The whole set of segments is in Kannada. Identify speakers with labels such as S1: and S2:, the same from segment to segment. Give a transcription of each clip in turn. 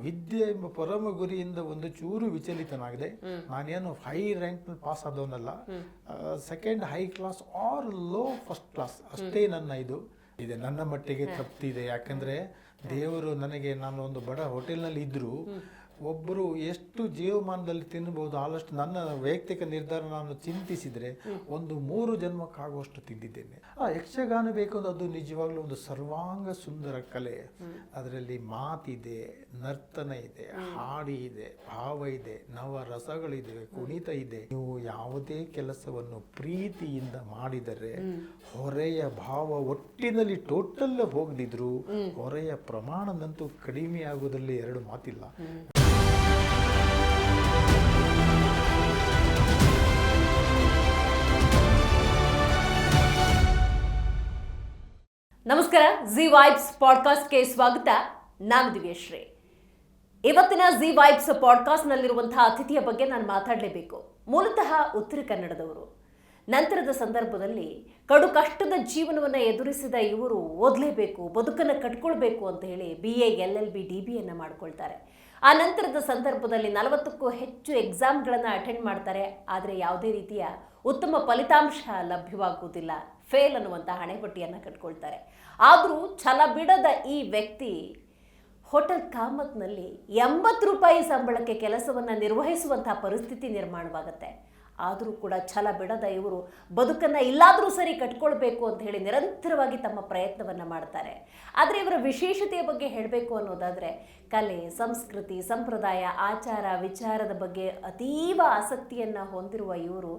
S1: ವಿದ್ಯೆ ಎಂಬ ಪರಮ ಗುರಿಯಿಂದ ಒಂದು ಚೂರು ವಿಚಲಿತನಾಗಿದೆ. ನಾನೇನು ಹೈ ರ್ಯಾಂಕ್ ಪಾಸ್ ಆದವನಲ್ಲ, second high class or low first class ಅಷ್ಟೇ ನನ್ನ ಇದೆ. ನನ್ನ ಮಟ್ಟಿಗೆ ತೃಪ್ತಿ ಇದೆ. ಯಾಕಂದ್ರೆ ದೇವರು ನನಗೆ, ನಾನು ಒಂದು ಬಡ ಹೋಟೆಲ್ನಲ್ಲಿ ಇದ್ದರೂ ಒಬ್ಬರು ಎಷ್ಟು ಜೀವಮಾನದಲ್ಲಿ ತಿನ್ನಬಹುದು ಆದಷ್ಟು ನನ್ನ ವೈಯಕ್ತಿಕ ನಿರ್ಧಾರ ನಾನು ಚಿಂತಿಸಿದರೆ ಒಂದು 3 ಜನ್ಮಕ್ಕಾಗುವಷ್ಟು ತಿಂದಿದ್ದೇನೆ. ಯಕ್ಷಗಾನ ಬೇಕು ಅಂದ್ರೆ ಅದು ನಿಜವಾಗ್ಲೂ ಒಂದು ಸರ್ವಾಂಗ ಸುಂದರ ಕಲೆ. ಅದರಲ್ಲಿ ಮಾತಿದೆ, ನರ್ತನ ಇದೆ, ಹಾಡಿ ಇದೆ, ಭಾವ ಇದೆ, ನವ ರಸಗಳಿದೆ, ಕುಣಿತ ಇದೆ. ನೀವು ಯಾವುದೇ ಕೆಲಸವನ್ನು ಪ್ರೀತಿಯಿಂದ ಮಾಡಿದರೆ ಹೊರೆಯ ಭಾವ ಒಟ್ಟಿನಲ್ಲಿ ಟೋಟಲ್ ಹೋಗದಿದ್ರು ಹೊರೆಯ ಪ್ರಮಾಣದಂತೂ ಕಡಿಮೆ ಆಗುವುದರಲ್ಲಿ 2 ಮಾತಿಲ್ಲ.
S2: ನಮಸ್ಕಾರ, ಜಿ ವೈಬ್ಸ್ ಪಾಡ್ಕಾಸ್ಟ್ಗೆ ಸ್ವಾಗತ. ನಾನು ದಿವ್ಯಶ್ರೀ. ಇವತ್ತಿನ ಜಿ ವೈಬ್ಸ್ ಪಾಡ್ಕಾಸ್ಟ್ನಲ್ಲಿರುವಂತಹ ಅತಿಥಿಯ ಬಗ್ಗೆ ನಾನು ಮಾತಾಡಲೇಬೇಕು. ಮೂಲತಃ ಉತ್ತರ ಕನ್ನಡದವರು. ನಂತರದ ಸಂದರ್ಭದಲ್ಲಿ ಕಡು ಕಷ್ಟದ ಜೀವನವನ್ನು ಎದುರಿಸಿದ ಇವರು ಓದಲೇಬೇಕು, ಬದುಕನ್ನು ಕಟ್ಕೊಳ್ಬೇಕು ಅಂತ ಹೇಳಿ BA LLB DBಯನ್ನು ಮಾಡ್ಕೊಳ್ತಾರೆ. ಆ ನಂತರದ ಸಂದರ್ಭದಲ್ಲಿ 40ಕ್ಕೂ ಹೆಚ್ಚು ಎಕ್ಸಾಮ್ಗಳನ್ನು ಅಟೆಂಡ್ ಮಾಡ್ತಾರೆ. ಆದರೆ ಯಾವುದೇ ರೀತಿಯ ಉತ್ತಮ ಫಲಿತಾಂಶ ಲಭ್ಯವಾಗುವುದಿಲ್ಲ, ಫೇಲ್ ಅನ್ನುವಂಥ ಹಣೆಪಟ್ಟಿಯನ್ನು ಕಟ್ಕೊಳ್ತಾರೆ. ಆದರೂ ಛಲ ಬಿಡದ ಈ ವ್ಯಕ್ತಿ ಹೋಟೆಲ್ ಕಾಮತ್ನಲ್ಲಿ 80 ರೂಪಾಯಿ ಸಂಬಳಕ್ಕೆ ಕೆಲಸವನ್ನು ನಿರ್ವಹಿಸುವಂತಹ ಪರಿಸ್ಥಿತಿ ನಿರ್ಮಾಣವಾಗುತ್ತೆ. ಆದರೂ ಕೂಡ ಛಲ ಬಿಡದ ಇವರು ಬದುಕನ್ನು ಇಲ್ಲಾದರೂ ಸರಿ ಕಟ್ಕೊಳ್ಬೇಕು ಅಂತ ಹೇಳಿ ನಿರಂತರವಾಗಿ ತಮ್ಮ ಪ್ರಯತ್ನವನ್ನು ಮಾಡ್ತಾರೆ. ಆದರೆ ಇವರ ವಿಶೇಷತೆಯ ಬಗ್ಗೆ ಹೇಳಬೇಕು ಅನ್ನೋದಾದರೆ ಕಲೆ, ಸಂಸ್ಕೃತಿ, ಸಂಪ್ರದಾಯ, ಆಚಾರ ವಿಚಾರದ ಬಗ್ಗೆ ಅತೀವ ಆಸಕ್ತಿಯನ್ನು ಹೊಂದಿರುವ ಇವರು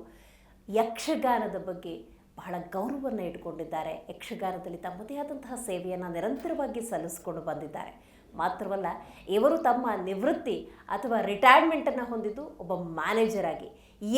S2: ಯಕ್ಷಗಾನದ ಬಗ್ಗೆ ಬಹಳ ಗೌರವವನ್ನು ಇಟ್ಕೊಂಡಿದ್ದಾರೆ. ಯಕ್ಷಗಾನದಲ್ಲಿ ತಮ್ಮದೇ ಆದಂತಹ ಸೇವೆಯನ್ನು ನಿರಂತರವಾಗಿ ಸಲ್ಲಿಸಿಕೊಂಡು ಬಂದಿದ್ದಾರೆ. ಮಾತ್ರವಲ್ಲ, ಇವರು ತಮ್ಮ ನಿವೃತ್ತಿ ಅಥವಾ ರಿಟೈರ್ಮೆಂಟನ್ನು ಹೊಂದಿದ್ದು ಒಬ್ಬ ಮ್ಯಾನೇಜರ್ ಆಗಿ.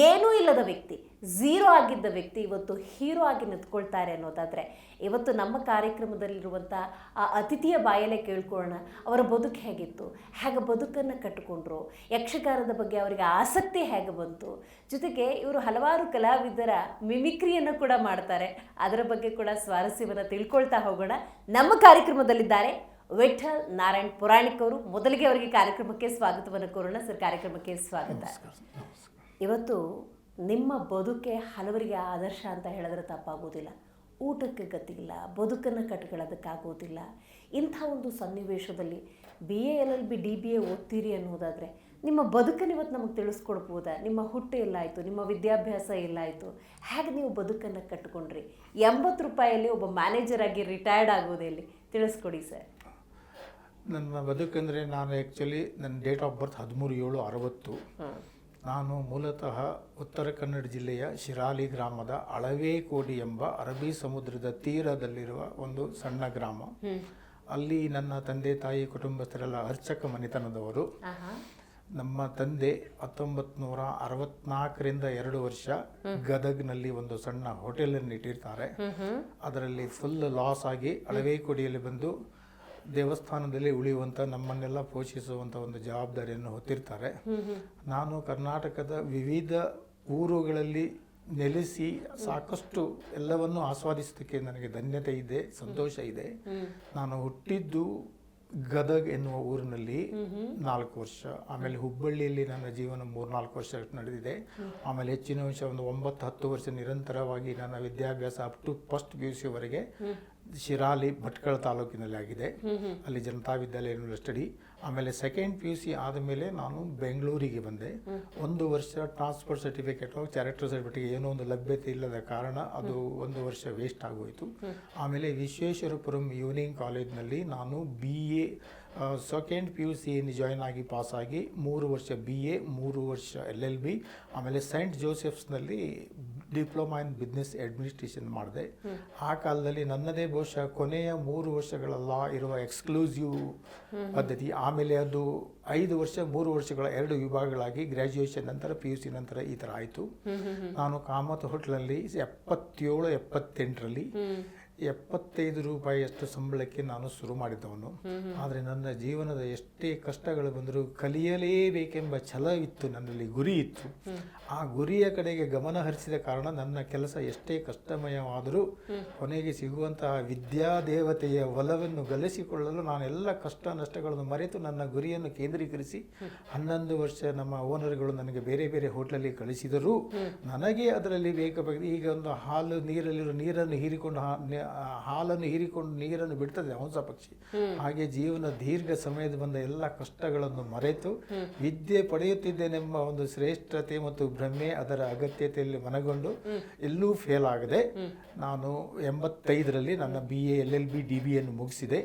S2: ಏನೂ ಇಲ್ಲದ ವ್ಯಕ್ತಿ, ಝೀರೋ ಆಗಿದ್ದ ವ್ಯಕ್ತಿ ಇವತ್ತು ಹೀರೋ ಆಗಿ ನಿಂತ್ಕೊಳ್ತಾರೆ ಅನ್ನೋದಾದರೆ ಇವತ್ತು ನಮ್ಮ ಕಾರ್ಯಕ್ರಮದಲ್ಲಿರುವಂಥ ಆ ಅತಿಥಿಯ ಬಾಯಲ್ಲೇ ಕೇಳ್ಕೊಳ್ಳೋಣ. ಅವರ ಬದುಕು ಹೇಗಿತ್ತು, ಹೇಗೆ ಬದುಕನ್ನು ಕಟ್ಟಿಕೊಂಡ್ರು, ಯಕ್ಷಗಾನದ ಬಗ್ಗೆ ಅವರಿಗೆ ಆಸಕ್ತಿ ಹೇಗೆ ಬಂತು, ಜೊತೆಗೆ ಇವರು ಹಲವಾರು ಕಲಾವಿದರ ಮಿಮಿಕ್ರಿಯನ್ನು ಕೂಡ ಮಾಡ್ತಾರೆ. ಅದರ ಬಗ್ಗೆ ಕೂಡ ಸ್ವಾರಸ್ಯವನ್ನು ತಿಳ್ಕೊಳ್ತಾ ಹೋಗೋಣ. ನಮ್ಮ ಕಾರ್ಯಕ್ರಮದಲ್ಲಿದ್ದಾರೆ ವಿಠಲ್ ನಾರಾಯಣ್ ಪುರಾಣಿಕ್ ಅವರು. ಮೊದಲಿಗೆ ಅವರಿಗೆ ಕಾರ್ಯಕ್ರಮಕ್ಕೆ ಸ್ವಾಗತವನ್ನು ಕೋರೋಣ. ಸರ್, ಕಾರ್ಯಕ್ರಮಕ್ಕೆ ಸ್ವಾಗತ. ಇವತ್ತು ನಿಮ್ಮ ಬದುಕೆ ಹಲವರಿಗೆ ಆದರ್ಶ ಅಂತ ಹೇಳಿದ್ರೆ ತಪ್ಪಾಗೋದಿಲ್ಲ. ಊಟಕ್ಕೆ ಗತಿ ಇಲ್ಲ, ಬದುಕನ್ನು ಕಟ್ಕೊಳ್ಳೋದಕ್ಕಾಗೋದಿಲ್ಲ. ಇಂಥ ಒಂದು ಸನ್ನಿವೇಶದಲ್ಲಿ BA LLB DBA ಓದ್ತೀರಿ ಅನ್ನೋದಾದರೆ ನಿಮ್ಮ ಬದುಕನ್ನು ಇವತ್ತು ನಮಗೆ ತಿಳಿಸ್ಕೊಡ್ಬೋದಾ? ನಿಮ್ಮ ಹುಟ್ಟು ಎಲ್ಲಾಯಿತು, ನಿಮ್ಮ ವಿದ್ಯಾಭ್ಯಾಸ ಎಲ್ಲಾಯಿತು, ಹೇಗೆ ನೀವು ಬದುಕನ್ನು ಕಟ್ಟಿಕೊಂಡ್ರಿ? 80 ರೂಪಾಯಲ್ಲಿ ಒಬ್ಬ ಮ್ಯಾನೇಜರ್ ಆಗಿ ರಿಟೈರ್ಡ್ ಆಗೋದೆಲ್ಲಿ ತಿಳಿಸ್ಕೊಡಿ ಸರ್.
S1: ನನ್ನ ಬದುಕಂದರೆ, ನಾನು ಆ್ಯಕ್ಚುಲಿ ನನ್ನ ಡೇಟ್ ಆಫ್ ಬರ್ತ್ 13/7/60. ನಾನು ಮೂಲತಃ ಉತ್ತರ ಕನ್ನಡ ಜಿಲ್ಲೆಯ ಶಿರಾಲಿ ಗ್ರಾಮದ ಅಳವೇಕೋಡಿ ಎಂಬ ಅರಬ್ಬಿ ಸಮುದ್ರದ ತೀರದಲ್ಲಿರುವ ಒಂದು ಸಣ್ಣ ಗ್ರಾಮ. ಅಲ್ಲಿ ನನ್ನ ತಂದೆ ತಾಯಿ ಕುಟುಂಬಸ್ಥರೆಲ್ಲ ಅರ್ಚಕ ಮನೆತನದವರು. ನಮ್ಮ ತಂದೆ 1964ರಿಂದ 2 ವರ್ಷ ಗದಗ್ನಲ್ಲಿ ಒಂದು ಸಣ್ಣ ಹೋಟೆಲನ್ನು ಇಟ್ಟಿರ್ತಾರೆ. ಅದರಲ್ಲಿ ಫುಲ್ ಲಾಸ್ ಆಗಿ ಅಳವೇಕೋಡಿಯಲ್ಲಿ ಬಂದು ದೇವಸ್ಥಾನದಲ್ಲಿ ಉಳಿಯುವಂಥ, ನಮ್ಮನ್ನೆಲ್ಲ ಪೋಷಿಸುವಂಥ ಒಂದು ಜವಾಬ್ದಾರಿಯನ್ನು ಹೊತ್ತಿರ್ತಾರೆ. ನಾನು ಕರ್ನಾಟಕದ ವಿವಿಧ ಊರುಗಳಲ್ಲಿ ನೆಲೆಸಿ ಸಾಕಷ್ಟು ಎಲ್ಲವನ್ನು ಆಸ್ವಾದಿಸೋದಕ್ಕೆ ನನಗೆ ಧನ್ಯತೆ ಇದೆ, ಸಂತೋಷ ಇದೆ. ನಾನು ಹುಟ್ಟಿದ್ದು ಗದಗ್ ಎನ್ನುವ ಊರಿನಲ್ಲಿ 4 ವರ್ಷ. ಆಮೇಲೆ ಹುಬ್ಬಳ್ಳಿಯಲ್ಲಿ ನನ್ನ ಜೀವನ 3-4 ವರ್ಷ ನಡೆದಿದೆ. ಆಮೇಲೆ ಹೆಚ್ಚಿನ ವರ್ಷ ಒಂದು 9-10 ವರ್ಷ ನಿರಂತರವಾಗಿ ನನ್ನ ವಿದ್ಯಾಭ್ಯಾಸ up to first PUC Shirali Bhatkal ತಾಲೂಕಿನಲ್ಲಿ ಆಗಿದೆ. ಅಲ್ಲಿ ಜನತಾ ವಿದ್ಯಾಲಯ ಸ್ಟಡಿ. ಆಮೇಲೆ ಸೆಕೆಂಡ್ PUC ಆದಮೇಲೆ ನಾನು ಬೆಂಗಳೂರಿಗೆ ಬಂದೆ. 1 ವರ್ಷ ಟ್ರಾನ್ಸ್ಫರ್ ಸರ್ಟಿಫಿಕೇಟ್ ಕ್ಯಾರೆಕ್ಟರ್ ಸರ್ಟಿಫಿಕೇಟ್ ಏನೋ ಒಂದು ಲಭ್ಯತೆ ಇಲ್ಲದ ಕಾರಣ ಅದು 1 ವರ್ಷ ವೇಸ್ಟ್ ಆಗೋಯಿತು. ಆಮೇಲೆ ವಿಶ್ವೇಶ್ವರಪುರಂ ಈವ್ನಿಂಗ್ ಕಾಲೇಜ್ನಲ್ಲಿ ನಾನು BA ಸೆಕೆಂಡ್ PUC ಜಾಯ್ನ್ ಆಗಿ ಪಾಸಾಗಿ 3 ವರ್ಷ BA, 3 ವರ್ಷ LLB, ಆಮೇಲೆ ಸೈಂಟ್ ಜೋಸೆಫ್ಸ್ನಲ್ಲಿ ಡಿಪ್ಲೊಮಾ ಇನ್ ಬಿಸ್ನೆಸ್ ಅಡ್ಮಿನಿಸ್ಟ್ರೇಷನ್ ಮಾಡಿದೆ. ಆ ಕಾಲದಲ್ಲಿ ನನ್ನದೇ ಬಹುಶಃ ಕೊನೆಯ 3 ವರ್ಷಗಳ ಲಾ ಇರುವ ಎಕ್ಸ್ಕ್ಲೂಸಿವ್ ಪದ್ಧತಿ. ಆಮೇಲೆ ಅದು 5 ವರ್ಷ 3 ವರ್ಷಗಳ 2 ವಿಭಾಗಗಳಾಗಿ ಗ್ರ್ಯಾಜುಯೇಷನ್ ನಂತರ PUC ನಂತರ ಈ ಥರ ಆಯಿತು. ನಾನು ಕಾಮತ್ ಹೋಟ್ಲಲ್ಲಿ 77-78ರಲ್ಲಿ 75 ರೂಪಾಯಿಯಷ್ಟು ಸಂಬಳಕ್ಕೆ ನಾನು ಶುರು ಮಾಡಿದ್ದವನು. ಆದರೆ ನನ್ನ ಜೀವನದ ಎಷ್ಟೇ ಕಷ್ಟಗಳು ಬಂದರೂ ಕಲಿಯಲೇಬೇಕೆಂಬ ಛಲವಿತ್ತು, ನನ್ನಲ್ಲಿ ಗುರಿ ಇತ್ತು. ಆ ಗುರಿಯ ಕಡೆಗೆ ಗಮನ ಹರಿಸಿದ ಕಾರಣ ನನ್ನ ಕೆಲಸ ಎಷ್ಟೇ ಕಷ್ಟಮಯವಾದರೂ ಕೊನೆಗೆ ಸಿಗುವಂತಹ ವಿದ್ಯಾದೇವತೆಯ ಒಲವನ್ನು ಗಳಿಸಿಕೊಳ್ಳಲು ನಾನೆಲ್ಲ ಕಷ್ಟ ನಷ್ಟಗಳನ್ನು ಮರೆತು ನನ್ನ ಗುರಿಯನ್ನು ಕೇಂದ್ರೀಕರಿಸಿ 11 ವರ್ಷ ನಮ್ಮ ಓನರ್ಗಳು ನನಗೆ ಬೇರೆ ಬೇರೆ ಹೋಟ್ಲಲ್ಲಿ ಕಳಿಸಿದರೂ ನನಗೆ ಅದರಲ್ಲಿ ಬೇಕಾಗಿದೆ. ಈಗ ಒಂದು ಹಾಲು ನೀರಲ್ಲಿರೋ ನೀರನ್ನು ಹೀರಿಕೊಂಡು ಹಾಲನ್ನು ಹೀರಿಕೊಂಡು ನೀರನ್ನು ಬಿಡ್ತದೆ ಹಂಸ ಪಕ್ಷಿ, ಹಾಗೆ ಜೀವನ ದೀರ್ಘ ಸಮಯದ ಬಂದ ಎಲ್ಲ ಕಷ್ಟಗಳನ್ನು ಮರೆತು ವಿದ್ಯೆ ಪಡೆಯುತ್ತಿದ್ದೇನೆಂಬ ಒಂದು ಶ್ರೇಷ್ಠತೆ ಮತ್ತು ಭ್ರಮೆ ಅದರ ಅಗತ್ಯತೆಯಲ್ಲಿ ಮನಗೊಂಡು ಎಲ್ಲೂ ಫೇಲ್ ಆಗದೆ ನಾನು 85ರಲ್ಲಿ ನನ್ನ BA LLB DBA ಮುಗಿಸಿದೆ.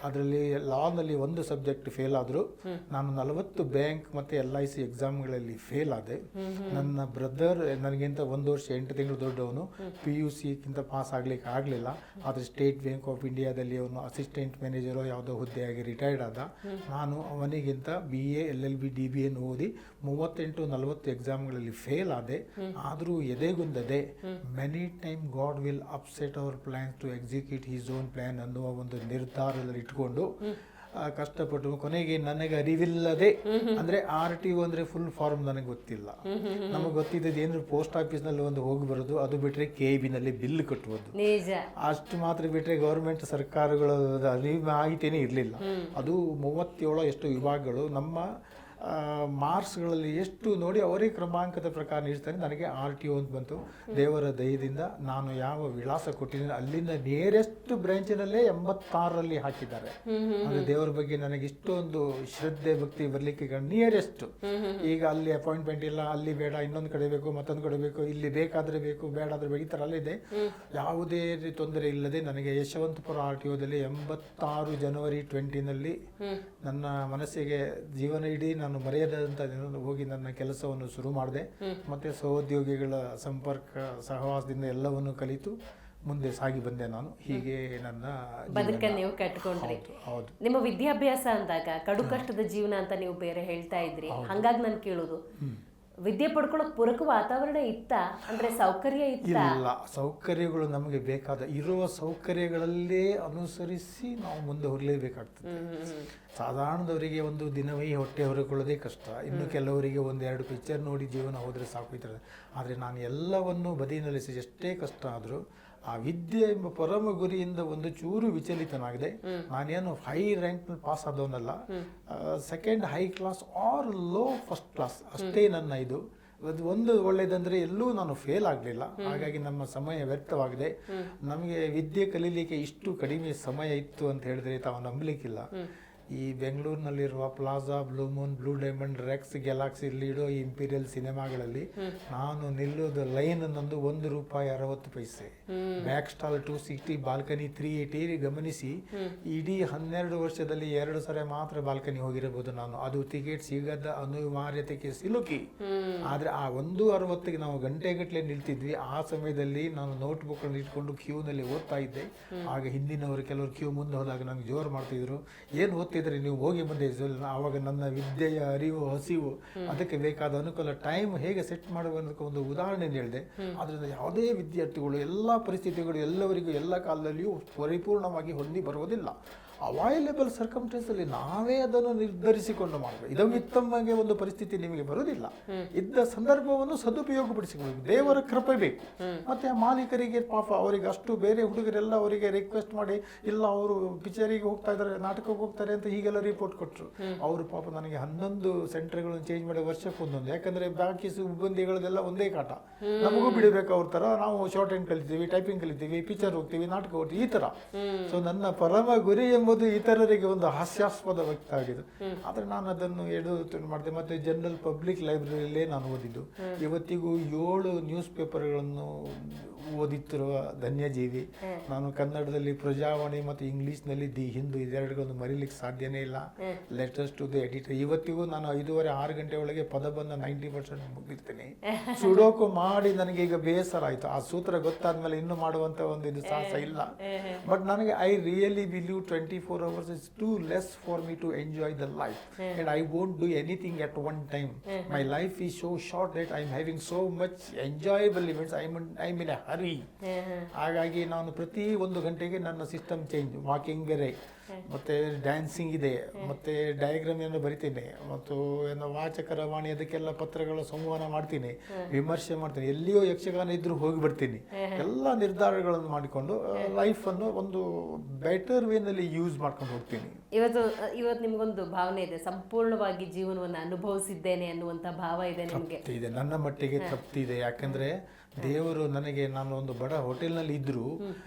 S1: ಅದರಲ್ಲಿ ಲಾನಲ್ಲಿ ಒಂದು ಸಬ್ಜೆಕ್ಟ್ ಫೇಲ್ ಆದರೂ ನಾನು 40 ಬ್ಯಾಂಕ್ ಮತ್ತು LIC ಎಕ್ಸಾಮ್ಗಳಲ್ಲಿ ಫೇಲ್ ಆದೆ. ನನ್ನ ಬ್ರದರ್ ನನಗಿಂತ 1 ವರ್ಷ 8 ತಿಂಗಳು ದೊಡ್ಡವನು, PUCಗಿಂತ ಪಾಸ್ ಆಗಲಿಕ್ಕೆ ಆಗಲಿಲ್ಲ. ಆದರೆ ಸ್ಟೇಟ್ ಬ್ಯಾಂಕ್ ಆಫ್ ಇಂಡಿಯಾದಲ್ಲಿ ಅವನು ಅಸಿಸ್ಟೆಂಟ್ ಮ್ಯಾನೇಜರೋ ಯಾವುದೋ ಹುದ್ದೆಯಾಗಿ ರಿಟೈರ್ಡ್ ಆದ. ನಾನು ಅವನಿಗಿಂತ BA LLB DBA ಓದಿ 38-40 ಎಕ್ಸಾಮ್ಗಳಲ್ಲಿ ಫೇಲ್ ಆದೆ. ಆದರೂ ಎದೆಗುಂದದೆ many time God will upset our plans to execute his own plan ಅನ್ನುವ ಒಂದು ನಿರ್ಧಾರದಲ್ಲಿ ಇಟ್ಕೊಂಡು ಕಷ್ಟಪಟ್ಟು ಕೊನೆಗೆ ನನಗೆ ಅರಿವಿಲ್ಲದೆ, ಅಂದರೆ RTO ಅಂದರೆ ಫುಲ್ ಫಾರ್ಮ್ ನನಗೆ ಗೊತ್ತಿಲ್ಲ. ನಮಗೆ ಗೊತ್ತಿದ್ದದ್ದು ಏನಾದ್ರು ಪೋಸ್ಟ್ ಆಫೀಸ್ನಲ್ಲಿ ಒಂದು ಹೋಗಿ ಬರೋದು, ಅದು ಬಿಟ್ಟರೆ KBನಲ್ಲಿ ಬಿಲ್ ಕಟ್ಟುವುದು, ಅಷ್ಟು ಮಾತ್ರ ಬಿಟ್ಟರೆ ಗೌರ್ಮೆಂಟ್ ಸರ್ಕಾರಗಳ ಅರಿವು ಮಾಹಿತಿಯೇ ಇರಲಿಲ್ಲ. ಅದು 37 ಎಷ್ಟು ವಿಭಾಗಗಳು ನಮ್ಮ ಮಾರ್ಕ್ಸ್ಗಳಲ್ಲಿ ಎಷ್ಟು ನೋಡಿ ಅವರೇ ಕ್ರಮಾಂಕದ ಪ್ರಕಾರ ನೀಡ್ತಾರೆ. ನನಗೆ RTO ಅಂತ ಬಂತು. ದೇವರ ದಯದಿಂದ ನಾನು ಯಾವ ವಿಳಾಸ ಕೊಟ್ಟಿದ್ದೀನಿ ಅಲ್ಲಿಂದ ನಿಯರೆಸ್ಟ್ ಬ್ರಾಂಚಿನಲ್ಲೇ 86ರಲ್ಲಿ ಹಾಕಿದ್ದಾರೆ. ಅಂದರೆ ದೇವರ ಬಗ್ಗೆ ನನಗೆ ಇಷ್ಟೊಂದು ಶ್ರದ್ಧೆ ಭಕ್ತಿ ಬರಲಿಕ್ಕೆ ನಿಯರೆಸ್ಟ್. ಈಗ ಅಲ್ಲಿ ಅಪಾಯಿಂಟ್ಮೆಂಟ್ ಇಲ್ಲ, ಅಲ್ಲಿ ಬೇಡ, ಇನ್ನೊಂದು ಕಡೆ ಬೇಕು, ಮತ್ತೊಂದು ಕಡೆ ಬೇಕು, ಇಲ್ಲಿ ಬೇಕಾದರೆ ಬೇಕು, ಬೇಡಾದರೆ ಬೇಕು, ಈ ಥರ ಅಲ್ಲಿದೆ. ಯಾವುದೇ ತೊಂದರೆ ಇಲ್ಲದೆ ನನಗೆ ಯಶವಂತಪುರ RTOದಲ್ಲಿ 86 ಜನವರಿ 20ನಲ್ಲಿ ನನ್ನ ಮನಸ್ಸಿಗೆ ಜೀವನ ಇಡೀ ನಾನು ಮರೆಯದಂತ ಹೋಗಿ ನನ್ನ ಕೆಲಸವನ್ನು ಶುರು ಮಾಡಿದೆ. ಮತ್ತೆ ಸಹೋದ್ಯೋಗಿಗಳ ಸಂಪರ್ಕ ಸಹವಾಸದಿಂದ ಎಲ್ಲವನ್ನು ಕಲಿತು ಮುಂದೆ ಸಾಗಿ ಬಂದೆ ನಾನು. ಹೀಗೆ ನನ್ನ
S2: ಬದುಕನ್ನು ನೀವು ಕಟ್ಕೊಂಡ್ರಿ.
S1: ಹೌದು.
S2: ನಿಮ್ಮ ವಿದ್ಯಾಭ್ಯಾಸ ಅಂದಾಗ ಕಡು ಕಷ್ಟದ ಜೀವನ ಅಂತ ನೀವು ಬೇರೆ ಹೇಳ್ತಾ ಇದ್ರಿ. ಹಂಗಾಗಿ ನಾನು ಕೇಳೋದು, ವಿದ್ಯೆ ಪಡ್ಕೊಳ್ಳೋಕೆ ಪೂರಕ ವಾತಾವರಣ ಇತ್ತ, ಅಂದ್ರೆ ಸೌಕರ್ಯ ಇತ್ತ?
S1: ಇಲ್ಲ, ಸೌಕರ್ಯಗಳು ನಮಗೆ ಬೇಕಾದ ಇರುವ ಸೌಕರ್ಯಗಳಲ್ಲೇ ಅನುಸರಿಸಿ ನಾವು ಮುಂದೆ ಹೊರಲೇಬೇಕಾಗ್ತದೆ. ಸಾಧಾರಣದವರಿಗೆ ಒಂದು ದಿನವೇ ಹೊಟ್ಟೆ ಹೊರಕೊಳ್ಳೋದೇ ಕಷ್ಟ. ಇನ್ನು ಕೆಲವರಿಗೆ 1-2 ಪಿಕ್ಚರ್ ನೋಡಿ ಜೀವನ ಹೋದರೆ ಸಾಕುತ್ತಾರೆ. ಆದರೆ ನಾನು ಎಲ್ಲವನ್ನು ಬದಿನಲ್ಲಿಸಿ ಎಷ್ಟೇ ಕಷ್ಟ ಆದರೂ ಆ ವಿದ್ಯೆ ಎಂಬ ಪರಮ ಗುರಿಯಿಂದ ಒಂದು ಚೂರು ವಿಚಲಿತನಾಗಿದೆ. ನಾನೇನು ಹೈ ರ್ಯಾಂಕ್ನಲ್ಲಿ ಪಾಸ್ ಆದವನಲ್ಲ, second high class or low first class ಅಷ್ಟೇ ನನ್ನ ಇದು. ಅದು ಒಂದು ಒಳ್ಳೆಯದಂದರೆ ಎಲ್ಲೂ ನಾನು ಫೇಲ್ ಆಗಲಿಲ್ಲ. ಹಾಗಾಗಿ ನಮ್ಮ ಸಮಯ ವ್ಯರ್ಥವಾಗಿದೆ. ನಮಗೆ ವಿದ್ಯೆ ಕಲೀಲಿಕ್ಕೆ ಇಷ್ಟು ಕಡಿಮೆ ಸಮಯ ಇತ್ತು ಅಂತ ಹೇಳಿದ್ರೆ ತಾವು ನಂಬಲಿಕ್ಕಿಲ್ಲ. ಈ ಬೆಂಗಳೂರಿನಲ್ಲಿರುವ Plaza, Blue Moon, Blue Diamond, Rex, Galaxy, Lido, Imperial ಸಿನಿಮಾಗಳಲ್ಲಿ ನಾನು ನಿಲ್ಲೋದು ಲೈನ್ ನಂದು ₹1.60. Back stall 260, balcony 380. ಗಮನಿಸಿ, ಇಡೀ 12 ವರ್ಷದಲ್ಲಿ 2 ಸಲ ಮಾತ್ರ ಬಾಲ್ಕನಿ ಹೋಗಿರಬಹುದು ನಾನು. ಅದು ಟಿಕೆಟ್ ಸಿಗದ ಅನಿವಾರ್ಯತೆಗೆ ಸಿಲುಕಿ. ಆದರೆ ಆ 1.60ಗೆ ನಾವು ಗಂಟೆಗಟ್ಟಲೆ ನಿಲ್ತಿದ್ವಿ. ಆ ಸಮಯದಲ್ಲಿ ನಾನು ನೋಟ್ಬುಕ್ ಇಟ್ಕೊಂಡು ಕ್ಯೂನಲ್ಲಿ ಓದ್ತಾ ಇದ್ದೆ. ಆಗ ಹಿಂದಿನವರು ಕೆಲವರು ಕ್ಯೂ ಮುಂದೆ ಹೋದಾಗ ನನಗೆ ಜೋರು ಮಾಡ್ತಿದ್ರು, ಏನು ಓದ್ತಿದ್ರೆ ನೀವು ಹೋಗಿ ಬಂದೆ. ಆವಾಗ ನನ್ನ ವಿದ್ಯೆಯ ಅರಿವು, ಹಸಿವು, ಅದಕ್ಕೆ ಬೇಕಾದ ಅನುಕೂಲ, ಟೈಮ್ ಹೇಗೆ ಸೆಟ್ ಮಾಡುವುದಕ್ಕೆ ಒಂದು ಉದಾಹರಣೆ ಹೇಳಿದೆ. ಆದ್ದರಿಂದ ಯಾವುದೇ ವಿದ್ಯಾರ್ಥಿಗಳು ಎಲ್ಲ ಪರಿಸ್ಥಿತಿಗಳು ಎಲ್ಲವರಿಗೂ ಎಲ್ಲ ಕಾಲದಲ್ಲಿಯೂ ಪರಿಪೂರ್ಣವಾಗಿ ಹೊಂದಿ ಬರುವುದಿಲ್ಲ. ಅವೈಲೇಬಲ್ ಸರ್ಕಮ್ಸ್ಟೆನ್ಸಲ್ಲಿ ನಾವೇ ಅದನ್ನು ನಿರ್ಧರಿಸಿಕೊಂಡು ಮಾಡಬೇಕು. ಇದವಿತ್ತಮ್ಮಗೆ ಒಂದು ಪರಿಸ್ಥಿತಿ ನಿಮಗೆ ಬರುವುದಿಲ್ಲ. ಇದ್ದ ಸಂದರ್ಭವನ್ನು ಸದುಪಯೋಗಪಡಿಸಿಕೊಳ್ಳಬೇಕು. ದೇವರ ಕೃಪೆ ಬೇಕು. ಮತ್ತೆ ಮಾಲೀಕರಿಗೆ ಪಾಪ ಅವರಿಗೆ ಅಷ್ಟು ಬೇರೆ ಹುಡುಗರೆಲ್ಲ ಅವರಿಗೆ ರಿಕ್ವೆಸ್ಟ್ ಮಾಡಿ, ಇಲ್ಲ ಅವರು ಪಿಕ್ಚರಿಗೆ ಹೋಗ್ತಾ ಇದ್ದಾರೆ, ನಾಟಕಕ್ಕೆ ಹೋಗ್ತಾರೆ ಅಂತ ಹೀಗೆಲ್ಲ ರಿಪೋರ್ಟ್ ಕೊಟ್ಟರು. ಅವರು ಪಾಪ ನನಗೆ 11 ಸೆಂಟರ್ಗಳನ್ನು ಚೇಂಜ್ ಮಾಡಿ ವರ್ಷಕ್ಕೆ ಒಂದೊಂದು. ಯಾಕಂದರೆ ಬಾಕಿ ಸಿಬ್ಬಂದಿಗಳದೆಲ್ಲ ಒಂದೇ ಕಾಟ. ನಮಗೂ ಬಿಡಬೇಕು ಅವ್ರ ಥರ. ನಾವು ಶಾರ್ಟ್ ಹ್ಯಾಂಡ್ ಕಲಿತೀವಿ, ಟೈಪಿಂಗ್ ಕಲಿತೀವಿ, ಪಿಕ್ಚರ್ ಹೋಗ್ತೀವಿ, ನಾಟಕ ಹೋಗ್ತೀವಿ, ಈ ಥರ. ಸೊ ನನ್ನ ಪರಮ ಗುರಿ ಎಂಬುದು ಇತರರಿಗೆ ಒಂದು ಹಾಸ್ಯಾಸ್ಪದ ವ್ಯಕ್ತ ಆಗಿದೆ. ಆದರೆ ನಾನು ಅದನ್ನು ಎಡುತ್ತು ಮಾಡಿದೆ. ಮತ್ತು ಜನರಲ್ ಪಬ್ಲಿಕ್ ಲೈಬ್ರರಿಯಲ್ಲೇ ನಾನು ಓದಿದ್ದು. ಇವತ್ತಿಗೂ 7 ನ್ಯೂಸ್ ಪೇಪರ್ಗಳನ್ನು ಓದಿತ್ತಿರುವ ಧನ್ಯಜೀವಿ ನಾನು. ಕನ್ನಡದಲ್ಲಿ ಪ್ರಜಾವಾಣಿ ಮತ್ತು ಇಂಗ್ಲೀಷ್ನಲ್ಲಿ ದಿ ಹಿಂದೂ, ಇದೆರಡುಗಳನ್ನು ಮರೀಲಿಕ್ಕೆ ಸಾಧ್ಯನೇ ಇಲ್ಲ. Letters to the editor. ಇವತ್ತಿಗೂ ನಾನು 5:30-6 ಗಂಟೆ ಒಳಗೆ ಪದಬಂಧ 90% ಮುಗಿರ್ತೇನೆ. ಸುಡೋಕು ಮಾಡಿ ನನಗೆ ಈಗ ಬೇಸರ ಆಯಿತು. ಆ ಸೂತ್ರ ಗೊತ್ತಾದ್ಮೇಲೆ ಇನ್ನು ಮಾಡುವಂಥ ಒಂದು ಇದು ಸಾಹಸ ಇಲ್ಲ. ಬಟ್ ನನಗೆ I really believe 20 24 hours is too less for me to enjoy the life. And I won't do anything at one time. My life is so short that I'm having so much enjoyable events. I'm in a hurry. ಹಾಗಾಗಿ ನಾನು ಪ್ರತಿ 1 ಗಂಟೆಗೆ ನನ್ನ ಸಿಸ್ಟಮ್ ಚೇಂಜ್, ವಾಕಿಂಗ್ ಬೇರೆ, ಮತ್ತೆ ಡ್ಯಾನ್ಸಿಂಗ್ ಇದೆ, ಮತ್ತೆ ಡಯಾಗ್ರಾಮ್ ಏನು ಬರಿತೀನಿ, ಮತ್ತು ಏನು ವಾಚಕರ ವಾಣಿ ಅದಕ್ಕೆಲ್ಲ ಪತ್ರಗಳ ಸಂವಹನ ಮಾಡ್ತೀನಿ, ವಿಮರ್ಶೆ ಮಾಡ್ತೀನಿ, ಎಲ್ಲಿಯೋ ಯಕ್ಷಗಾನ ಇದ್ರೂ ಹೋಗಿ ಬರ್ತೀನಿ. ಎಲ್ಲ ನಿರ್ಧಾರಗಳನ್ನು ಮಾಡಿಕೊಂಡು ಲೈಫನ್ನು ಒಂದು ಬೆಟರ್ ವೇನಲ್ಲಿ ಯೂಸ್ ಮಾಡ್ಕೊಂಡು ಹೋಗ್ತೀನಿ.
S2: ಇವತ್ತು ನಿಮ್ಗೊಂದು ಭಾವನೆ ಇದೆ, ಸಂಪೂರ್ಣವಾಗಿ ಜೀವನವನ್ನು ಅನುಭವಿಸಿದ್ದೇನೆ ಅನ್ನುವಂಥ ಭಾವ ಇದೆ ನಿಮಗೆ?
S1: ಇದೆ, ನನ್ನ ಮಟ್ಟಿಗೆ ತಪ್ಪಿದೆ. ಯಾಕಂದ್ರೆ ದೇವರು ನನಗೆ, ನಾನು ಒಂದು ಬಡ ಹೋಟೆಲ್ನಲ್ಲಿ ಇದ್ರೂ